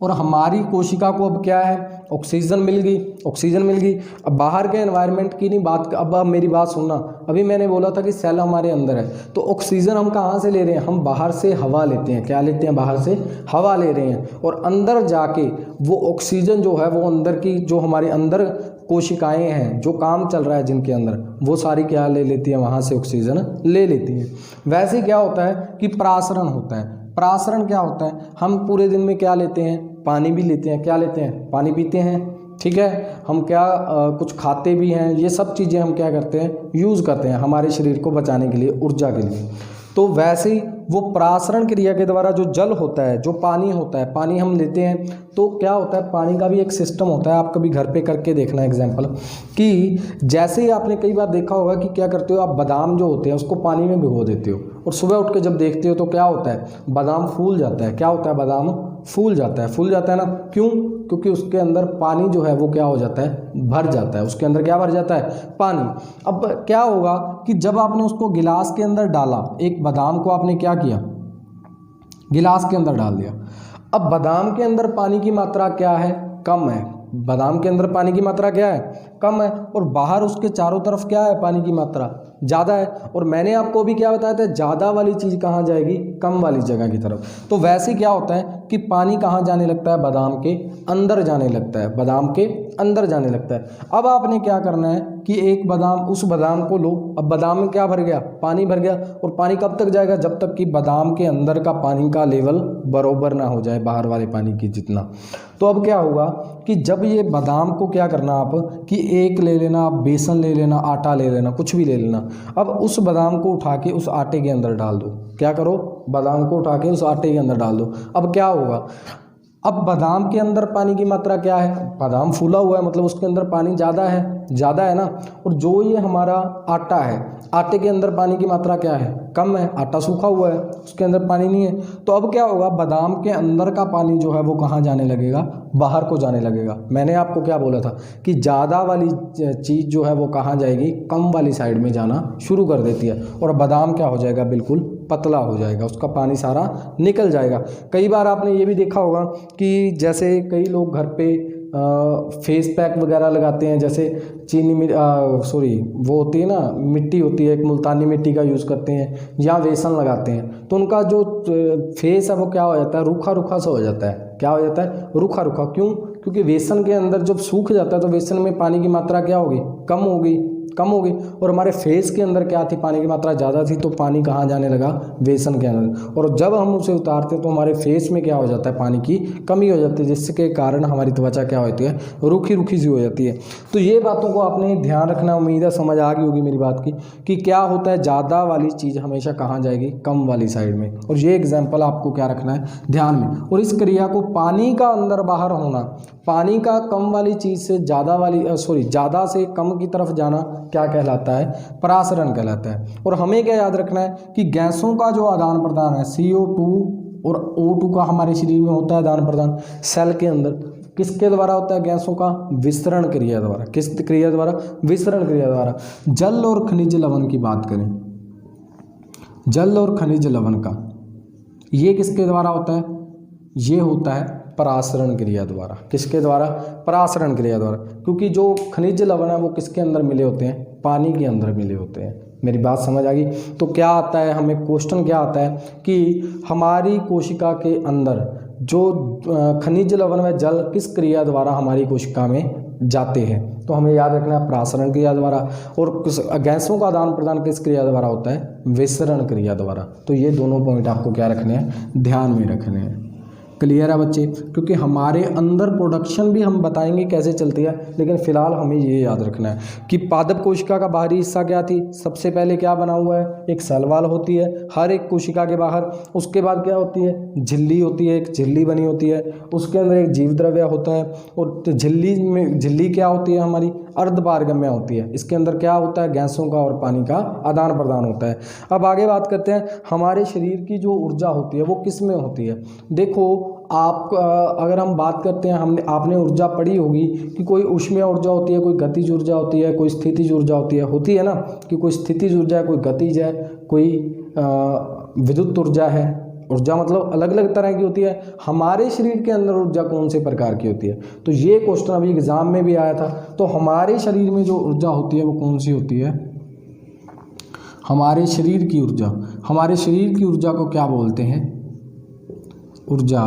और हमारी कोशिका को अब क्या है, ऑक्सीजन मिल गई, ऑक्सीजन मिल गई। अब बाहर के एनवायरनमेंट की नहीं बात, अब मेरी बात सुनना, अभी मैंने बोला था कि सेल हमारे अंदर है, तो ऑक्सीजन हम कहाँ से ले रहे हैं, हम बाहर से हवा लेते हैं। क्या लेते हैं, बाहर से हवा ले रहे हैं, और अंदर जाके वो ऑक्सीजन जो है वो अंदर की जो हमारे अंदर कोशिकाएं हैं, जो काम चल रहा है जिनके अंदर, वो सारी क्या ले लेती है, वहाँ से ऑक्सीजन ले लेती है। वैसे क्या होता है कि परासरण होता है। परासरण क्या होता है, हम पूरे दिन में क्या लेते हैं, पानी भी लेते हैं। क्या लेते हैं, पानी पीते हैं, ठीक है। हम क्या कुछ खाते भी हैं, ये सब चीज़ें हम क्या करते हैं, यूज़ करते हैं हमारे शरीर को बचाने के लिए, ऊर्जा के लिए। तो वैसे ही वो परासरण क्रिया के द्वारा जो जल होता है, जो पानी होता है, पानी हम लेते हैं, तो क्या होता है, पानी का भी एक सिस्टम होता है। आप कभी घर पे करके देखना एग्जाम्पल, कि जैसे ही आपने कई बार देखा होगा कि क्या करते हो आप, बादाम जो होते हैं उसको पानी में भिगो देते हो, और सुबह उठ के जब देखते हो तो क्या होता है, बादाम फूल जाता है। क्या होता है, बादाम फूल जाता है, फूल जाता है ना, क्यों, क्योंकि उसके अंदर पानी जो है वो क्या हो जाता है, भर जाता है। उसके अंदर क्या भर जाता है, पानी। अब क्या होगा कि जब आपने उसको गिलास के अंदर डाला, एक बादाम को आपने क्या किया, गिलास के अंदर डाल दिया। अब बादाम के अंदर पानी की मात्रा क्या है, कम है। बादाम के अंदर पानी की मात्रा क्या है, कम है, और बाहर उसके चारों तरफ क्या है, पानी की मात्रा ज़्यादा है। और मैंने आपको भी क्या बताया था, ज़्यादा वाली चीज़ कहाँ जाएगी, कम वाली जगह की तरफ। तो वैसे क्या होता है कि पानी कहाँ जाने लगता है, बादाम के अंदर जाने लगता है, बादाम के अंदर जाने लगता है। अब आपने क्या करना है कि एक बादाम, उस बादाम को लो। अब बादाम में क्या भर गया, पानी भर गया, और पानी कब तक जाएगा, जब तक कि बादाम के अंदर का पानी का लेवल बराबर ना हो जाए बाहर वाले पानी की जितना। तो अब क्या होगा कि जब ये बादाम को क्या करना आप, कि एक ले लेना आप, बेसन ले लेना, आटा ले लेना, कुछ भी ले लेना। अब उस बादाम को उठा के उस आटे के अंदर डाल दो। क्या करो, बादाम को उठा के उस आटे के अंदर डाल दो। अब क्या होगा, अब बादाम के अंदर पानी की मात्रा क्या है, बादाम फूला हुआ है, मतलब उसके अंदर पानी ज़्यादा है ना। और जो ये हमारा आटा है, आटे के अंदर पानी की मात्रा क्या है, कम है। आटा सूखा हुआ है, उसके अंदर पानी नहीं है। तो अब क्या होगा, बादाम के अंदर का पानी जो है वो कहाँ जाने लगेगा, बाहर को जाने लगेगा। मैंने आपको क्या बोला था कि ज़्यादा वाली चीज़ जो है वो कहाँ जाएगी, कम वाली साइड में जाना शुरू कर देती है, और बादाम क्या हो जाएगा, बिल्कुल पतला हो जाएगा, उसका पानी सारा निकल जाएगा। कई बार आपने ये भी देखा होगा कि जैसे कई लोग घर पे फेस पैक वगैरह लगाते हैं, जैसे वो होती है ना, मिट्टी होती है, एक मुल्तानी मिट्टी का यूज़ करते हैं, या बेसन लगाते हैं, तो उनका जो फेस है वो क्या हो जाता है, रूखा रूखा सा हो जाता है। क्या हो जाता है, रूखा रूखा। क्यों, क्योंकि बेसन के अंदर जब सूख जाता है तो बेसन में पानी की मात्रा क्या होगी, कम होगी। और हमारे फेस के अंदर क्या थी, पानी की मात्रा ज़्यादा थी, तो पानी कहाँ जाने लगा, बेसन के अंदर। और जब हम उसे उतारते हैं तो हमारे फेस में क्या हो जाता है, पानी की कमी हो जाती है, जिसके कारण हमारी त्वचा क्या होती है, रूखी रूखी सी हो जाती है। तो ये बातों को आपने ध्यान रखना। उम्मीद है समझ आ गई होगी मेरी बात की, कि क्या होता है, ज़्यादा वाली चीज़ हमेशा कहाँ जाएगी, कम वाली साइड में। और ये एग्जाम्पल आपको क्या रखना है, ध्यान में। और इस क्रिया को पानी का अंदर बाहर होना, पानी का कम वाली चीज़ से ज़्यादा से कम की तरफ जाना क्या कहलाता है, परासरण कहलाता है। और हमें क्या याद रखना है कि गैसों का जो आदान प्रदान है, CO2 और O2 का हमारे शरीर में होता है आदान प्रदान, सेल के अंदर किसके द्वारा होता है, गैसों का विसरण क्रिया द्वारा। किस क्रिया द्वारा, विसरण क्रिया द्वारा। जल और खनिज लवण की बात करें, जल और खनिज लवण का, ये किसके द्वारा होता है, ये होता है परासरण क्रिया द्वारा। किसके द्वारा, परासरण क्रिया द्वारा। क्योंकि जो खनिज लवण है वो किसके अंदर मिले होते हैं, पानी के अंदर मिले होते हैं। मेरी बात समझ आ गई। तो क्या आता है, हमें क्वेश्चन क्या आता है कि हमारी कोशिका के अंदर जो खनिज लवण व जल किस क्रिया द्वारा हमारी कोशिका में जाते हैं, तो हमें याद रखना है परासरण क्रिया द्वारा। और गैसों का आदान प्रदान किस क्रिया द्वारा होता है, विसरण क्रिया द्वारा। तो ये दोनों पॉइंट आपको क्या रखने हैं, ध्यान में रखने हैं। क्लियर है बच्चे, क्योंकि हमारे अंदर प्रोडक्शन भी हम बताएंगे कैसे चलती है, लेकिन फिलहाल हमें ये याद रखना है कि पादप कोशिका का बाहरी हिस्सा क्या थी, सबसे पहले क्या बना हुआ है, एक सेल वॉल होती है हर एक कोशिका के बाहर। उसके बाद क्या होती है, झिल्ली होती है, एक झिल्ली बनी होती है, उसके अंदर एक जीव द्रव्य होता है। और झिल्ली क्या होती है, हमारी अर्धपारगम्य होती है। इसके अंदर क्या होता है, गैसों का और पानी का आदान प्रदान होता है। अब आगे बात करते हैं, हमारे शरीर की जो ऊर्जा होती है वो किस में होती है। देखो आप अगर हम बात करते हैं, आपने ऊर्जा पढ़ी होगी कि कोई ऊष्मीय ऊर्जा होती है, कोई गतिज ऊर्जा होती है, कोई स्थितिज ऊर्जा होती है ना, कि कोई स्थितिज ऊर्जा है, कोई गतिज है, कोई विद्युत ऊर्जा है, ऊर्जा मतलब अलग अलग तरह की होती है। हमारे शरीर के अंदर ऊर्जा कौन से प्रकार की होती है, तो ये क्वेश्चन अभी एग्जाम में भी आया था। तो हमारे शरीर में जो ऊर्जा होती है वो कौन सी होती है, हमारे शरीर की ऊर्जा, हमारे शरीर की ऊर्जा को क्या बोलते हैं, ऊर्जा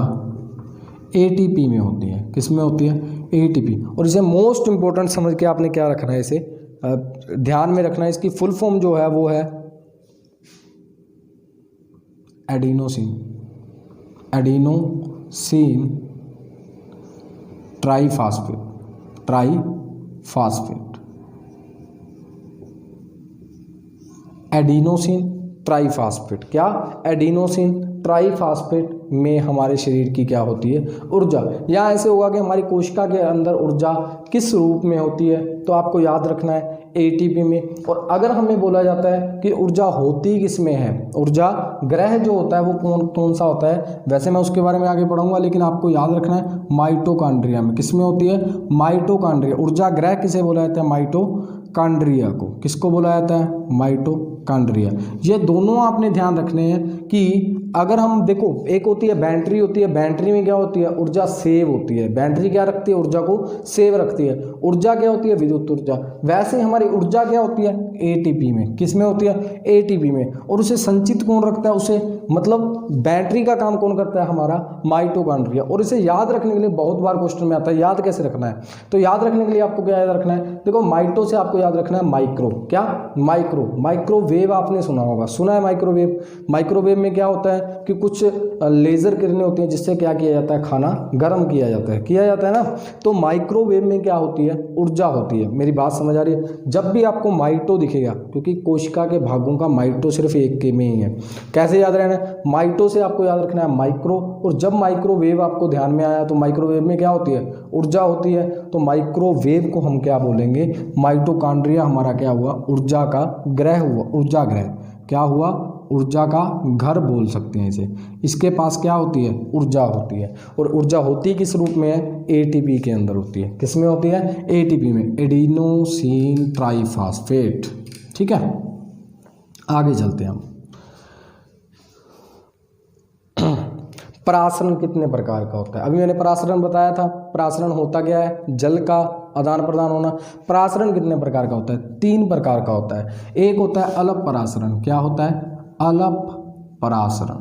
एटीपी में होती है। किस में होती है, एटीपी। और इसे मोस्ट इंपॉर्टेंट समझ के आपने क्या रखना है, इसे ध्यान में रखना है। इसकी फुल फॉर्म जो है वो है adenosine, adenosine triphosphate, triphosphate, adenosine triphosphate. क्या, एडिनोसिन ट्राईफॉस्फेट में हमारे शरीर की क्या होती है, ऊर्जा। या ऐसे होगा कि हमारी कोशिका के अंदर ऊर्जा किस रूप में होती है, तो आपको याद रखना है एटीपी में। और अगर हमें बोला जाता है कि ऊर्जा होती किस में है, ऊर्जा ग्रह जो होता है वो कौन सा होता है, वैसे मैं उसके बारे में आगे पढ़ूंगा, लेकिन आपको याद रखना है माइटोकॉन्ड्रिया में। किस में होती है, माइटोकॉन्ड्रिया। ऊर्जा ग्रह किसे बोला जाता है, माइटोकॉन्ड्रिया को। किसको बोला जाता है, माइटोकॉन्ड्रिया। ये दोनों आपने ध्यान रखने हैं कि अगर हम देखो, एक होती है बैटरी होती है, बैटरी में क्या होती है, ऊर्जा सेव होती है। बैटरी क्या रखती है, ऊर्जा को सेव रखती है। ऊर्जा क्या होती है, विद्युत ऊर्जा। वैसे हमारी ऊर्जा क्या होती है, एटीपी में। किस में होती है, एटीपी में। और उसे संचित कौन रखता है, उसे मतलब बैटरी का काम कौन करता है, हमारा माइटोकॉन्ड्रिया। और इसे याद रखने के लिए बहुत बार क्वेश्चन में आता है, याद कैसे रखना है, तो याद रखने के लिए आपको क्या याद रखना है, देखो माइटो से आपको याद रखना है माइक्रो। क्या, माइक्रो। माइक्रोवेव आपने सुना होगा, सुना है माइक्रोवेव। माइक्रोवेव में क्या होता है कि कुछ लेजर किरणें होती हैं जिससे क्या किया जाता है, खाना गर्म किया जाता है ना। तो माइक्रोवेव में क्या होती है, ऊर्जा होती है। मेरी बात समझ आ रही है। जब भी आपको माइटो दिखेगा, क्योंकि कोशिका के भागों का माइटो सिर्फ एक के में ही है, कैसे याद रहना है, माइटो से आपको याद रखना है माइक्रो। और जब माइक्रोवेव आपको ध्यान में आया, तो माइक्रोवेव में क्या होती है, ऊर्जा होती है। तो माइक्रोवेव को हम क्या बोलेंगे, माइटोकॉन्ड्रिया हमारा क्या हुआ, ऊर्जा का ग्रह हुआ, ऊर्जा ग्रह। क्या हुआ, ऊर्जा का घर बोल सकते हैं इसे। इसके पास क्या होती है, ऊर्जा होती है। और ऊर्जा होती किस रूप में है, एटीपी के अंदर होती है। किस में होती है, एटीपी में, एडिनोसिन ट्राईफॉस्फेट। ठीक है, आगे चलते हैं हम। परासरण कितने प्रकार का होता है, अभी मैंने परासरण बताया था। परासरण होता क्या है, जल का आदान प्रदान होना। परासरण कितने प्रकार का होता है, 3 प्रकार का होता है। एक होता है अलप परासरण। क्या होता है, अलप परासरण।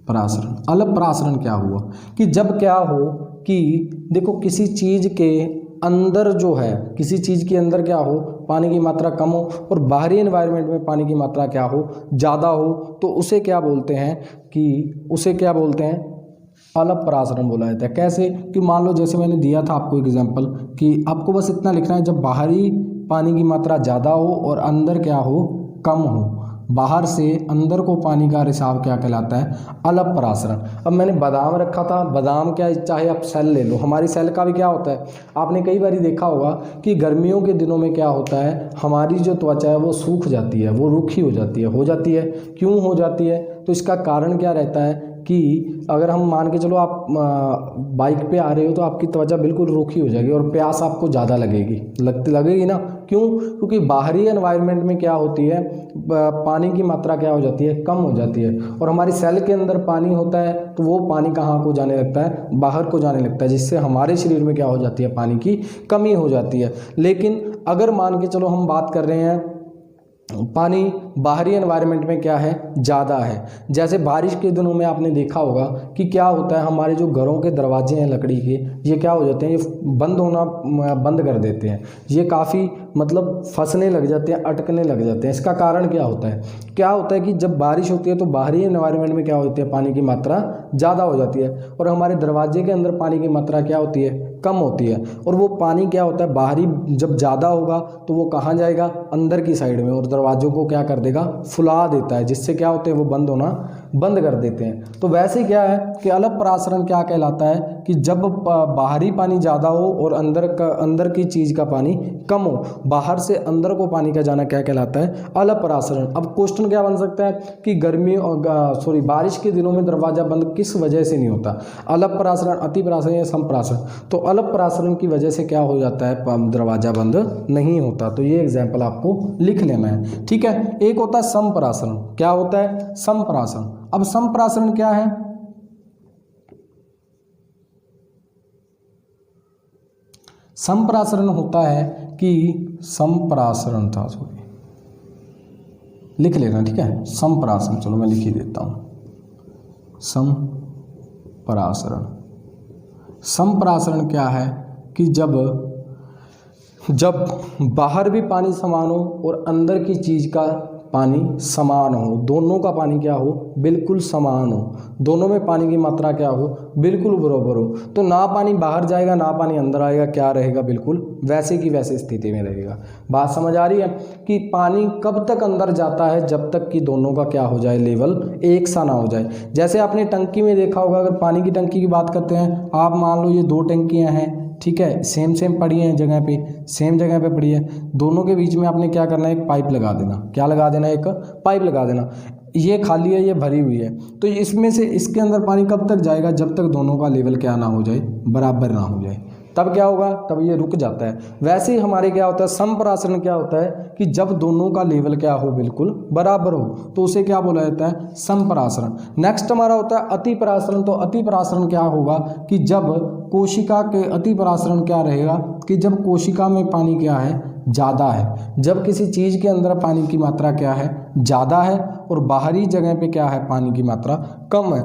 परासरण, अलप परासरण क्या हुआ कि जब क्या हो कि देखो किसी चीज के अंदर जो है, किसी चीज के अंदर क्या हो, पानी की मात्रा कम हो और बाहरी एनवायरनमेंट में पानी की मात्रा क्या हो, ज़्यादा हो, तो उसे क्या बोलते हैं कि उसे क्या बोलते हैं, अलप परासरण बोला जाता है। कैसे कि मान लो जैसे मैंने दिया था आपको एग्जांपल कि आपको बस इतना लिखना है, जब बाहरी पानी की मात्रा ज़्यादा हो और अंदर क्या हो, कम हो, बाहर से अंदर को पानी का रिसाव क्या कहलाता है, अलप परासरण। अब मैंने बादाम रखा था, बादाम क्या, चाहे आप सेल ले लो, हमारी सेल का भी क्या होता है, आपने कई बार देखा होगा कि गर्मियों के दिनों में क्या होता है, हमारी जो त्वचा है वो सूख जाती है, वो रूखी हो जाती है। क्यों हो जाती है, तो इसका कारण क्या रहता है कि अगर हम मान के चलो आप बाइक पे आ रहे हो तो आपकी त्वचा बिल्कुल रूखी हो जाएगी और प्यास आपको ज़्यादा लगेगी ना। क्यों, क्योंकि बाहरी एनवायरनमेंट में क्या होती है, पानी की मात्रा क्या हो जाती है, कम हो जाती है। और हमारी सेल के अंदर पानी होता है तो वो पानी कहाँ को जाने लगता है, बाहर को जाने लगता है, जिससे हमारे शरीर में क्या हो जाती है, पानी की कमी हो जाती है। लेकिन अगर मान के चलो हम बात कर रहे हैं पानी बाहरी एनवायरनमेंट में क्या है, ज़्यादा है, जैसे बारिश के दिनों में आपने देखा होगा कि क्या होता है, हमारे जो घरों के दरवाजे हैं लकड़ी के, ये क्या हो जाते हैं, ये बंद होना बंद कर देते हैं, ये काफ़ी मतलब फंसने लग जाते हैं, अटकने लग जाते हैं। इसका कारण क्या होता है कि जब बारिश होती है तो बाहरी एनवायरनमेंट में क्या होती है, पानी की मात्रा ज़्यादा हो जाती है और हमारे दरवाजे के अंदर पानी की मात्रा क्या होती है, कम होती है। और वो पानी क्या होता है, बाहरी जब ज़्यादा होगा तो वो कहाँ जाएगा, अंदर की साइड में, और दरवाजों को क्या कर देगा, फुला देता है, जिससे क्या होते हैं वो बंद होना बंद कर देते हैं। तो वैसे क्या है कि अलप परासरण क्या कहलाता है कि जब बाहरी पानी ज़्यादा हो और अंदर की चीज़ का पानी कम हो, बाहर से अंदर को पानी का जाना क्या कहलाता है, अलप परासरण। अब क्वेश्चन क्या बन सकता है कि बारिश के दिनों में दरवाज़ा बंद किस वजह से नहीं होता, अलप परासरण, अति परासरण या सम परासरण। तो अलप परासरण की वजह से क्या हो जाता है, दरवाज़ा बंद नहीं होता। तो ये एग्जाम्पल आपको लिख लेना है, ठीक है। एक होता है सम परासरण। क्या होता है, सम परासरण। अब सम परासरण क्या है, संप्रासरण होता है कि संप्रासरण था, सॉरी लिख लेना, ठीक है, संप्रासरण, चलो मैं लिख ही देता हूं। संप्रासरण, संप्रासरण क्या है कि जब बाहर भी पानी समान हो और अंदर की चीज का पानी समान हो, दोनों का पानी क्या हो, बिल्कुल समान हो, दोनों में पानी की मात्रा क्या हो, बिल्कुल बराबर हो, तो ना पानी बाहर जाएगा ना पानी अंदर आएगा, क्या रहेगा, बिल्कुल वैसे की वैसे स्थिति में रहेगा। बात समझ आ रही है कि पानी कब तक अंदर जाता है, जब तक कि दोनों का क्या हो जाए, लेवल एक सा ना हो जाए। जैसे आपने टंकी में देखा होगा, अगर पानी की टंकी की बात करते हैं, आप मान लो ये दो टंकियां हैं, ठीक है, सेम पड़ी है जगह पे, सेम जगह पे पड़ी है, दोनों के बीच में आपने क्या करना है, एक पाइप लगा देना। क्या लगा देना, एक पाइप लगा देना। ये खाली है, ये भरी हुई है, तो इसमें से इसके अंदर पानी कब तक जाएगा, जब तक दोनों का लेवल क्या ना हो जाए, बराबर ना हो जाए, तब क्या होगा, तब ये रुक जाता है। वैसे ही हमारे क्या होता है, संप्रासरण क्या होता है कि जब दोनों का लेवल क्या हो, बिल्कुल बराबर हो, तो उसे क्या बोला जाता है, संप्रासरण। नेक्स्ट हमारा होता है अति परासरण। तो अति परासरण क्या होगा कि जब कोशिका के, अति परासरण क्या रहेगा कि जब कोशिका में पानी क्या है, ज़्यादा है, जब किसी चीज़ के अंदर पानी की मात्रा क्या है, ज़्यादा है, और बाहरी जगह पे क्या है, पानी की मात्रा कम है,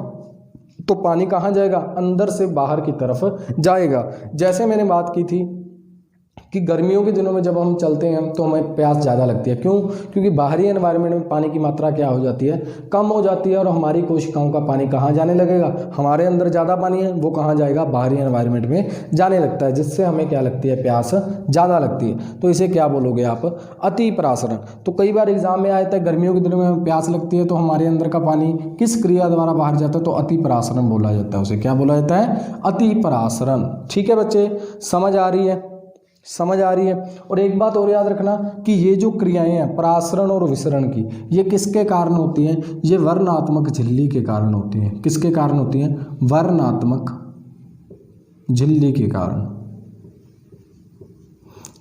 तो पानी कहाँ जाएगा, अंदर से बाहर की तरफ जाएगा। जैसे मैंने बात की थी कि गर्मियों के दिनों में जब हम चलते हैं तो हमें प्यास ज़्यादा लगती है। क्यों, क्योंकि बाहरी एनवायरनमेंट में पानी की मात्रा क्या हो जाती है, कम हो जाती है, और हमारी कोशिकाओं का पानी कहाँ जाने लगेगा, हमारे अंदर ज़्यादा पानी है, वो कहाँ जाएगा, बाहरी एनवायरनमेंट में जाने लगता है, जिससे हमें क्या लगती है, प्यास ज़्यादा लगती है। तो इसे क्या बोलोगे आप, अति परासरण। तो कई बार एग्जाम में आया था, गर्मियों के दिनों में हमें प्यास लगती है तो हमारे अंदर का पानी किस क्रिया द्वारा बाहर जाता है, तो अति परासरण बोला जाता है। उसे क्या बोला जाता है, अति परासरण। ठीक है बच्चे, समझ आ रही है, समझ आ रही है। और एक बात और याद रखना कि ये जो क्रियाएं हैं परासरण और विसरण की, ये किसके कारण होती हैं, ये वर्णात्मक झिल्ली के कारण होती हैं। किसके कारण होती हैं, वर्णात्मक झिल्ली के कारण।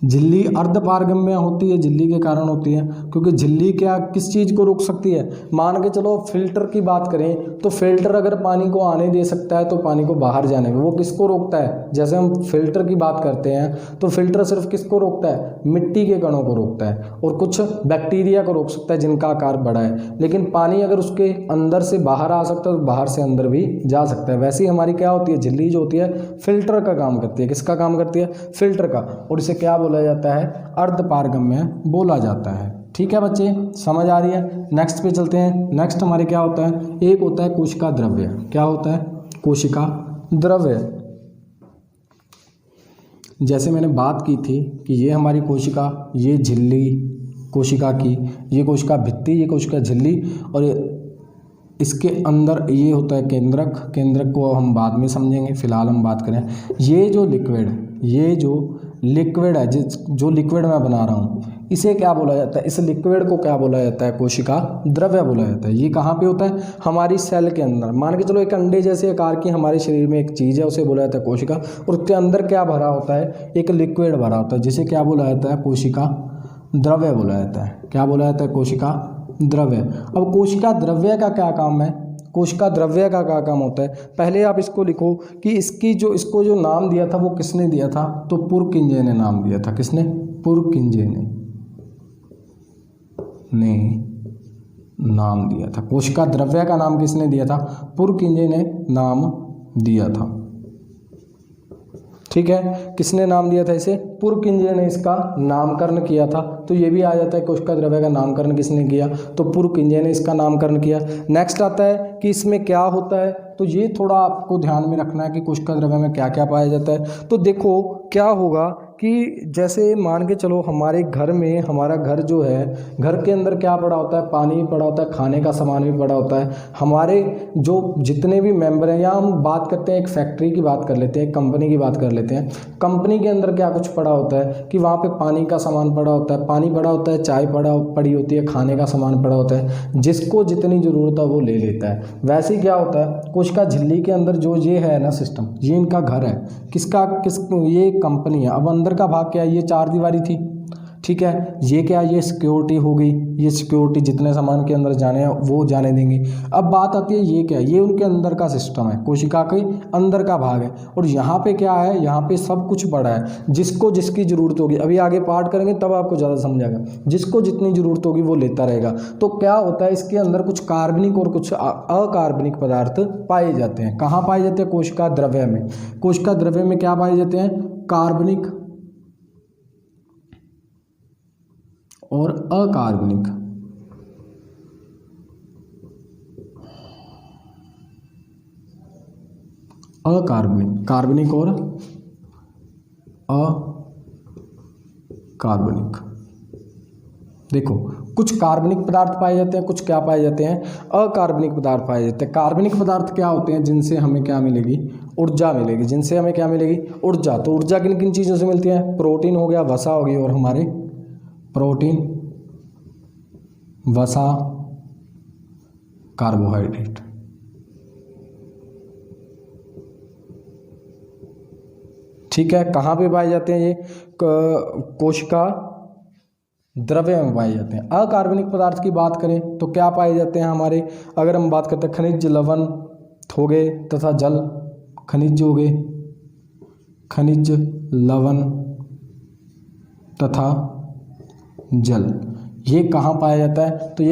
झिल्ली अर्धपारगम्य होती है, झिल्ली के कारण होती है, क्योंकि झिल्ली क्या, किस चीज़ को रोक सकती है। मान के चलो फिल्टर की बात करें तो फिल्टर अगर पानी को आने दे सकता है तो पानी को बाहर जाने में वो किसको रोकता है। जैसे हम फिल्टर की बात करते हैं तो फिल्टर सिर्फ किसको रोकता है, मिट्टी के कणों को रोकता है और कुछ बैक्टीरिया को रोक सकता है जिनका आकार बड़ा है। लेकिन पानी अगर उसके अंदर से बाहर आ सकता है तो बाहर से अंदर भी जा सकता है। वैसे ही हमारी क्या होती है, झिल्ली जो होती है फिल्टर का काम करती है। किसका काम करती है, फिल्टर का। और इसे क्या बोला जाता है, अर्धपारगम्य बोला जाता है। ठीक है बच्चे, समझ आ रही है। नेक्स्ट पे चलते हैं। नेक्स्ट हमारे क्या होता है, एक होता है कोशिका द्रव्य। क्या होता है, कोशिका द्रव्य। जैसे मैंने बात की थी कि ये हमारी कोशिका, ये झिल्ली कोशिका की, ये कोशिका भित्ति, ये कोशिका झिल्ली, और इसके अंदर ये होता है केंद्रक। केंद्रक को हम बाद में समझेंगे, फिलहाल हम बात करें ये जो लिक्विड, ये जो लिक्विड है, जो लिक्विड मैं बना रहा हूँ, इसे क्या बोला जाता है, इस लिक्विड को क्या बोला जाता है, कोशिका द्रव्य बोला जाता है। ये कहाँ पे होता है, हमारी सेल के अंदर। मान के चलो एक अंडे जैसे आकार की हमारे शरीर में एक चीज़ है, उसे बोला जाता है कोशिका। और उसके अंदर क्या भरा होता है, एक लिक्विड भरा होता है, जिसे क्या बोला जाता है, कोशिका द्रव्य बोला जाता है। क्या बोला जाता है, कोशिका द्रव्य। अब कोशिका द्रव्य का क्या काम है, कोशिका द्रव्य का क्या काम होता है, पहले आप इसको लिखो कि इसको जो नाम दिया था वो किसने दिया था, तो पुरकिंजे ने नाम दिया था। किसने, पुरकिंजे ने नाम दिया था। कोशिका द्रव्य का नाम किसने दिया था, पुरकिंजे ने नाम दिया था। ठीक है, किसने नाम दिया था इसे, पुरकिंजे ने इसका नामकरण किया था। तो ये भी आ जाता है कोशिका द्रव्य का नामकरण किसने किया, तो पुरकिंजे ने इसका नामकरण किया। नेक्स्ट आता है कि इसमें क्या होता है, तो ये थोड़ा आपको ध्यान में रखना है कि कोशिका द्रव्य में क्या क्या पाया जाता है। तो देखो क्या होगा कि जैसे मान के चलो हमारे घर में, हमारा घर जो है, घर के अंदर क्या पड़ा होता है, पानी भी पड़ा होता है, खाने का सामान भी पड़ा होता है। हमारे जो जितने भी मेंबर हैं, या हम बात करते हैं एक फैक्ट्री की बात कर लेते हैं, एक कंपनी की बात कर लेते हैं। कंपनी के अंदर क्या कुछ पड़ा होता है कि वहाँ पे पानी का सामान पड़ा होता है, पानी पड़ा होता है, चाय पड़ी होती है, खाने का सामान पड़ा होता है। जिसको जितनी ज़रूरत है वो ले लेता है। वैसे ही क्या होता है, कोशिका झिल्ली के अंदर जो ये है ना सिस्टम, ये इनका घर है। ये कंपनी है। अब अंदर का भाग क्या है, ये चार दीवारी थी, ठीक है। ये क्या, ये सिक्योरिटी हो गई। ये सिक्योरिटी जितने सामान के अंदर जाने हैं वो जाने देंगे। अब बात आती है ये क्या है, ये उनके अंदर का सिस्टम है, कोशिका के अंदर का भाग है। और यहाँ पे क्या है, यहाँ पे सब कुछ पड़ा है, जिसको जिसकी ज़रूरत होगी। अभी आगे पार्ट करेंगे तब आपको ज़्यादा समझ आएगा। जिसको जितनी ज़रूरत होगी वो लेता रहेगा। तो क्या होता है, इसके अंदर कुछ कार्बनिक और कुछ अकार्बनिक पदार्थ पाए जाते हैं। कहाँ पाए जाते हैं, कोशिका द्रव्य में। कोशिका द्रव्य में क्या पाए जाते हैं, कार्बनिक और अकार्बनिक। कार्बनिक और अकार्बनिक। देखो, कुछ कार्बनिक पदार्थ पाए जाते हैं, कुछ क्या पाए जाते हैं, अकार्बनिक पदार्थ पाए जाते हैं। कार्बनिक पदार्थ क्या होते हैं, जिनसे हमें क्या मिलेगी, ऊर्जा मिलेगी। जिनसे हमें क्या मिलेगी, ऊर्जा। तो ऊर्जा किन किन चीज़ों से मिलती है, प्रोटीन हो गया, वसा हो गई, और हमारे प्रोटीन, वसा, कार्बोहाइड्रेट। ठीक है। कहाँ पे पाए जाते हैं ये, कोशिका द्रव्य में पाए जाते हैं। अकार्बनिक पदार्थ की बात करें तो क्या पाए जाते हैं हमारे, अगर हम बात करते हैं खनिज लवण हो गए तथा जल। खनिज हो गए, खनिज लवण तथा जल, ये कहाँ पाया जाता है, तो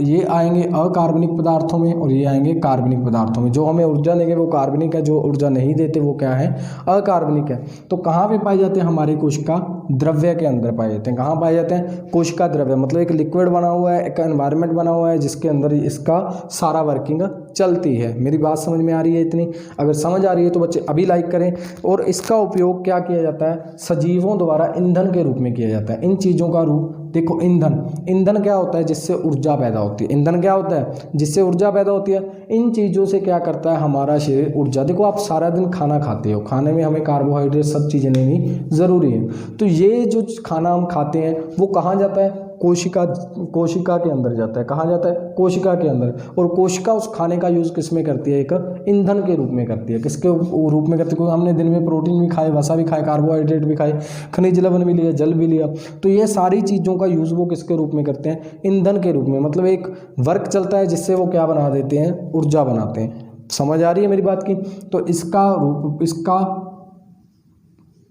ये आएंगे अकार्बनिक पदार्थों में, और ये आएंगे कार्बनिक पदार्थों में। जो हमें ऊर्जा देंगे वो कार्बनिक है, जो ऊर्जा नहीं देते वो क्या है, अकार्बनिक है। तो कहाँ पे पाए जाते हैं, हमारे कोशिका द्रव्य के अंदर पाए जाते हैं। कहाँ पाए जाते हैं, कोशिका द्रव्य। मतलब एक लिक्विड बना हुआ है, एक एनवायरनमेंट बना हुआ है, जिसके अंदर इसका सारा वर्किंग चलती है। मेरी बात समझ में आ रही है इतनी? अगर समझ आ रही है तो बच्चे अभी लाइक करें। और इसका उपयोग क्या किया जाता है, सजीवों द्वारा ईंधन के रूप में किया जाता है। इन चीज़ों का रूप देखो, ईंधन क्या होता है, जिससे ऊर्जा पैदा होती है। ईंधन क्या होता है, जिससे ऊर्जा पैदा होती है। इन चीज़ों से क्या करता है हमारा शरीर, ऊर्जा। देखो, आप सारा दिन खाना खाते हो, खाने में हमें कार्बोहाइड्रेट सब चीज़ें लेनी ज़रूरी है। तो ये जो खाना हम खाते हैं वो कहाँ जाता है, कोशिका के अंदर जाता है। कहाँ जाता है, कोशिका के अंदर। और कोशिका उस खाने का यूज़ किस में करती है, एक ईंधन के रूप में करती है। किसके रूप में करती है, क्योंकि हमने दिन में प्रोटीन भी खाए, वसा भी खाए, कार्बोहाइड्रेट भी खाए, खनिज लवण भी लिया, जल भी लिया। तो ये सारी चीज़ों का यूज़ वो किसके रूप में करते हैं, ईंधन के रूप में। मतलब एक वर्क चलता है जिससे वो क्या बना देते हैं, ऊर्जा बनाते हैं। समझ आ रही है मेरी बात की? तो इसका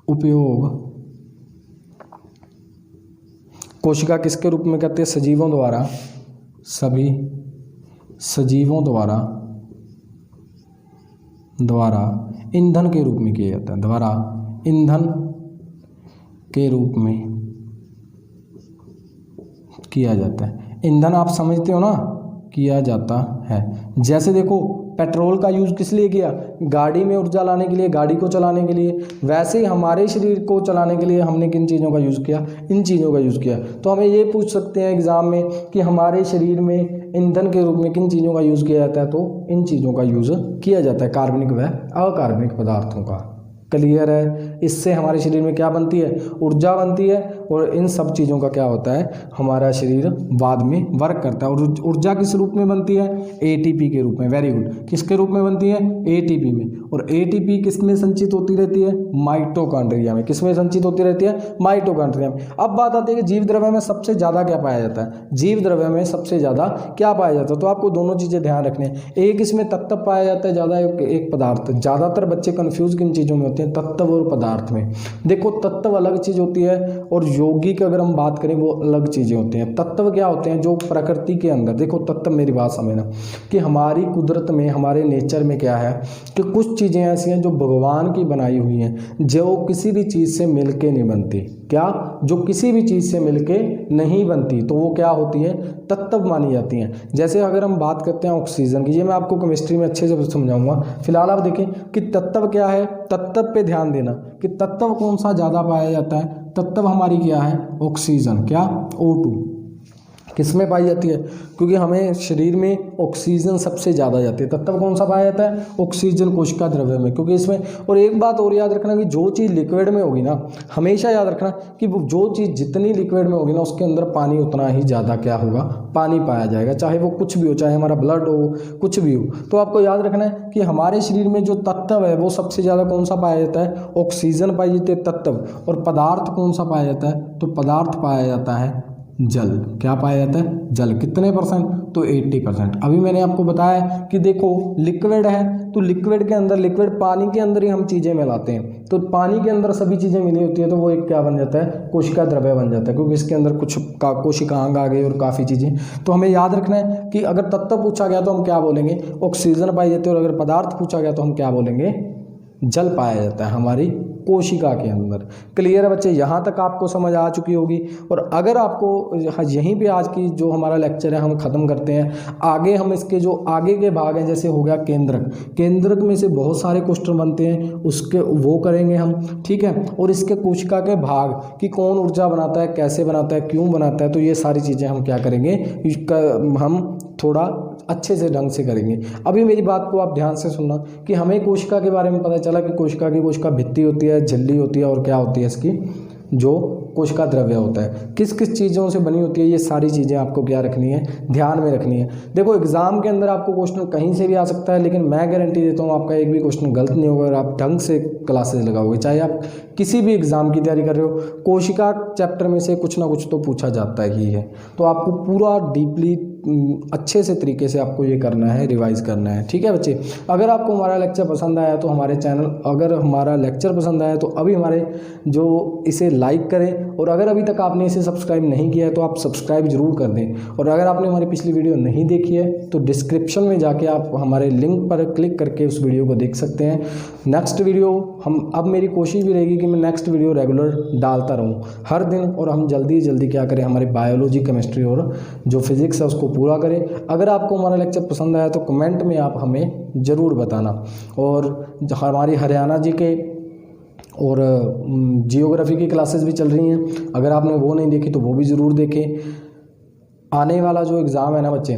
उपयोग कोशिका किसके रूप में करती है, सजीवों द्वारा, सभी सजीवों द्वारा ईंधन के रूप में किया जाता है। द्वारा ईंधन के रूप में किया जाता है। ईंधन आप समझते हो ना, किया जाता है। जैसे देखो, पेट्रोल का यूज़ किस लिए किया, गाड़ी में ऊर्जा लाने के लिए, गाड़ी को चलाने के लिए। वैसे ही हमारे शरीर को चलाने के लिए हमने किन चीज़ों का यूज़ किया, इन चीज़ों का यूज़ किया। तो हमें ये पूछ सकते हैं एग्जाम में कि हमारे शरीर में ईंधन के रूप में किन चीज़ों का यूज़ किया जाता है, तो इन चीज़ों का यूज़ किया जाता है, कार्बनिक व अकार्बनिक पदार्थों का। क्लियर है? इससे हमारे शरीर में क्या बनती है, ऊर्जा बनती है। और इन सब चीज़ों का क्या होता है, हमारा शरीर बाद में वर्क करता है। और ऊर्जा किस रूप में बनती है, एटीपी के रूप में। Very good. किसके रूप में बनती है, एटीपी में। और एटीपी किस में संचित होती रहती है, माइटोकॉन्ड्रिया में। किस में संचित होती रहती है, माइटोकॉन्ड्रिया में। अब बात आती है कि जीव द्रव्य में सबसे ज़्यादा क्या पाया जाता है, जीव द्रव्य में सबसे ज़्यादा क्या पाया जाता है। तो आपको दोनों चीज़ें ध्यान रखनी है। एक इसमें तत्व पाया जाता है ज़्यादा, एक पदार्थ। ज़्यादातर बच्चे कन्फ्यूज किन चीज़ों में होते हैं, तत्व और पदार्थ में। देखो, तत्व अलग चीज़ होती है और यौगिक अगर हम बात करें वो अलग चीज़ें होती हैं। तत्व क्या होते हैं, जो प्रकृति के अंदर। देखो, तत्व, मेरी बात समझना कि हमारी कुदरत में, हमारे नेचर में क्या है कि कुछ चीज़ें ऐसी हैं जो भगवान की बनाई हुई हैं, जो किसी भी चीज़ से मिलके नहीं बनती। क्या, जो किसी भी चीज़ से मिलके नहीं बनती, तो वो क्या होती है, तत्व मानी जाती हैं। जैसे अगर हम बात करते हैं ऑक्सीजन की, ये मैं आपको केमिस्ट्री में अच्छे से समझाऊंगा। फिलहाल आप देखें कि तत्व क्या है। तत्व तत्व पे ध्यान देना कि तत्व कौन सा ज़्यादा पाया जाता है। तत्व हमारी क्या है, ऑक्सीजन, क्या O2 किस में पाई जाती है, क्योंकि हमें शरीर में ऑक्सीजन सबसे ज़्यादा जाती है। तत्व कौन सा पाया जाता है, ऑक्सीजन कोशिका द्रव्य में, क्योंकि इसमें। और एक बात और याद रखना कि जो चीज़ लिक्विड में होगी ना, हमेशा याद रखना कि जो चीज़ जितनी लिक्विड में होगी ना उसके अंदर पानी उतना ही ज़्यादा क्या होगा, पानी पाया जाएगा, चाहे वो कुछ भी हो, चाहे हमारा ब्लड हो, कुछ भी हो। तो आपको याद रखना है कि हमारे शरीर में जो तत्व है वो सबसे ज़्यादा कौन सा पाया जाता है, ऑक्सीजन पाई जाती है तत्व। और पदार्थ कौन सा पाया जाता है, तो पदार्थ पाया जाता है जल। क्या पाया जाता है, जल। कितने %, तो 80%। अभी मैंने आपको बताया कि देखो लिक्विड है तो लिक्विड के अंदर, लिक्विड पानी के अंदर ही हम चीज़ें मिलाते हैं, तो पानी के अंदर सभी चीज़ें मिली होती है तो वो एक क्या बन जाता है, कोशिका द्रव्य बन जाता है, क्योंकि इसके अंदर कुछ कोशिकांग आ गए और काफ़ी चीज़ें। तो हमें याद रखना है कि अगर तत्व पूछा गया तो हम क्या बोलेंगे, ऑक्सीजन पाई जाती है, और अगर पदार्थ पूछा गया तो हम क्या बोलेंगे, जल पाया जाता है हमारी कोशिका के अंदर। क्लियर है बच्चे, यहाँ तक आपको समझ आ चुकी होगी। और अगर आपको यहीं पे आज की जो हमारा लेक्चर है हम ख़त्म करते हैं। आगे हम इसके जो आगे के भाग हैं, जैसे हो गया केंद्रक, केंद्रक में से बहुत सारे क्वेश्चन बनते हैं, उसके वो करेंगे हम, ठीक है। और इसके कोशिका के भाग कि कौन ऊर्जा बनाता है, कैसे बनाता है, क्यों बनाता है, तो ये सारी चीज़ें हम क्या करेंगे, इसका हम थोड़ा अच्छे से ढंग से करेंगे। अभी मेरी बात को आप ध्यान से सुनना कि हमें कोशिका के बारे में पता चला कि कोशिका भित्ति होती है, झिल्ली होती है, और क्या होती है इसकी जो कोशिका द्रव्य होता है, किस किस चीज़ों से बनी होती है, ये सारी चीज़ें आपको क्या रखनी है, ध्यान में रखनी है। देखो एग्जाम के अंदर आपको क्वेश्चन कहीं से भी आ सकता है, लेकिन मैं गारंटी देता हूँ आपका एक भी क्वेश्चन गलत नहीं होगा अगर आप ढंग से क्लासेस लगाओगे। चाहे आप किसी भी एग्जाम की तैयारी कर रहे हो, कोशिका चैप्टर में से कुछ ना कुछ तो पूछा जाता ही है। तो आपको पूरा डीपली अच्छे से तरीके से आपको ये करना है, रिवाइज करना है, ठीक है बच्चे। अगर आपको हमारा लेक्चर पसंद आया तो हमारे चैनल, अगर हमारा लेक्चर पसंद आया तो अभी हमारे जो इसे लाइक करें, और अगर अभी तक आपने इसे सब्सक्राइब नहीं किया है तो आप सब्सक्राइब जरूर कर दें। और अगर आपने हमारी पिछली वीडियो नहीं देखी है तो डिस्क्रिप्शन में जाके आप हमारे लिंक पर क्लिक करके उस वीडियो को देख सकते हैं। नेक्स्ट वीडियो हम, अब मेरी कोशिश भी रहेगी कि मैं नेक्स्ट वीडियो रेगुलर डालता रहूँ हर दिन, और हम जल्दी क्या करें, हमारी बायोलॉजी, केमिस्ट्री और जो फिजिक्स है उसको पूरा करें। अगर आपको हमारा लेक्चर पसंद आया तो कमेंट में आप हमें ज़रूर बताना। और हमारी हरियाणा जी के और जियोग्राफी की क्लासेस भी चल रही हैं, अगर आपने वो नहीं देखी तो वो भी ज़रूर देखें। आने वाला जो एग्ज़ाम है ना बच्चे,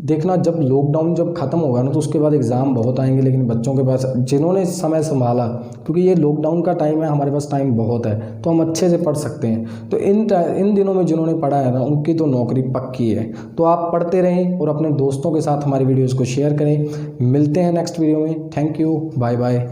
देखना जब लॉकडाउन जब ख़त्म होगा ना तो उसके बाद एग्ज़ाम बहुत आएंगे, लेकिन बच्चों के पास जिन्होंने समय संभाला, क्योंकि ये लॉकडाउन का टाइम है, हमारे पास टाइम बहुत है तो हम अच्छे से पढ़ सकते हैं। तो इन दिनों में जिन्होंने पढ़ा है ना उनकी तो नौकरी पक्की है। तो आप पढ़ते रहें और अपने दोस्तों के साथ हमारी वीडियोज़ को शेयर करें। मिलते हैं नेक्स्ट वीडियो में। Thank you, bye bye.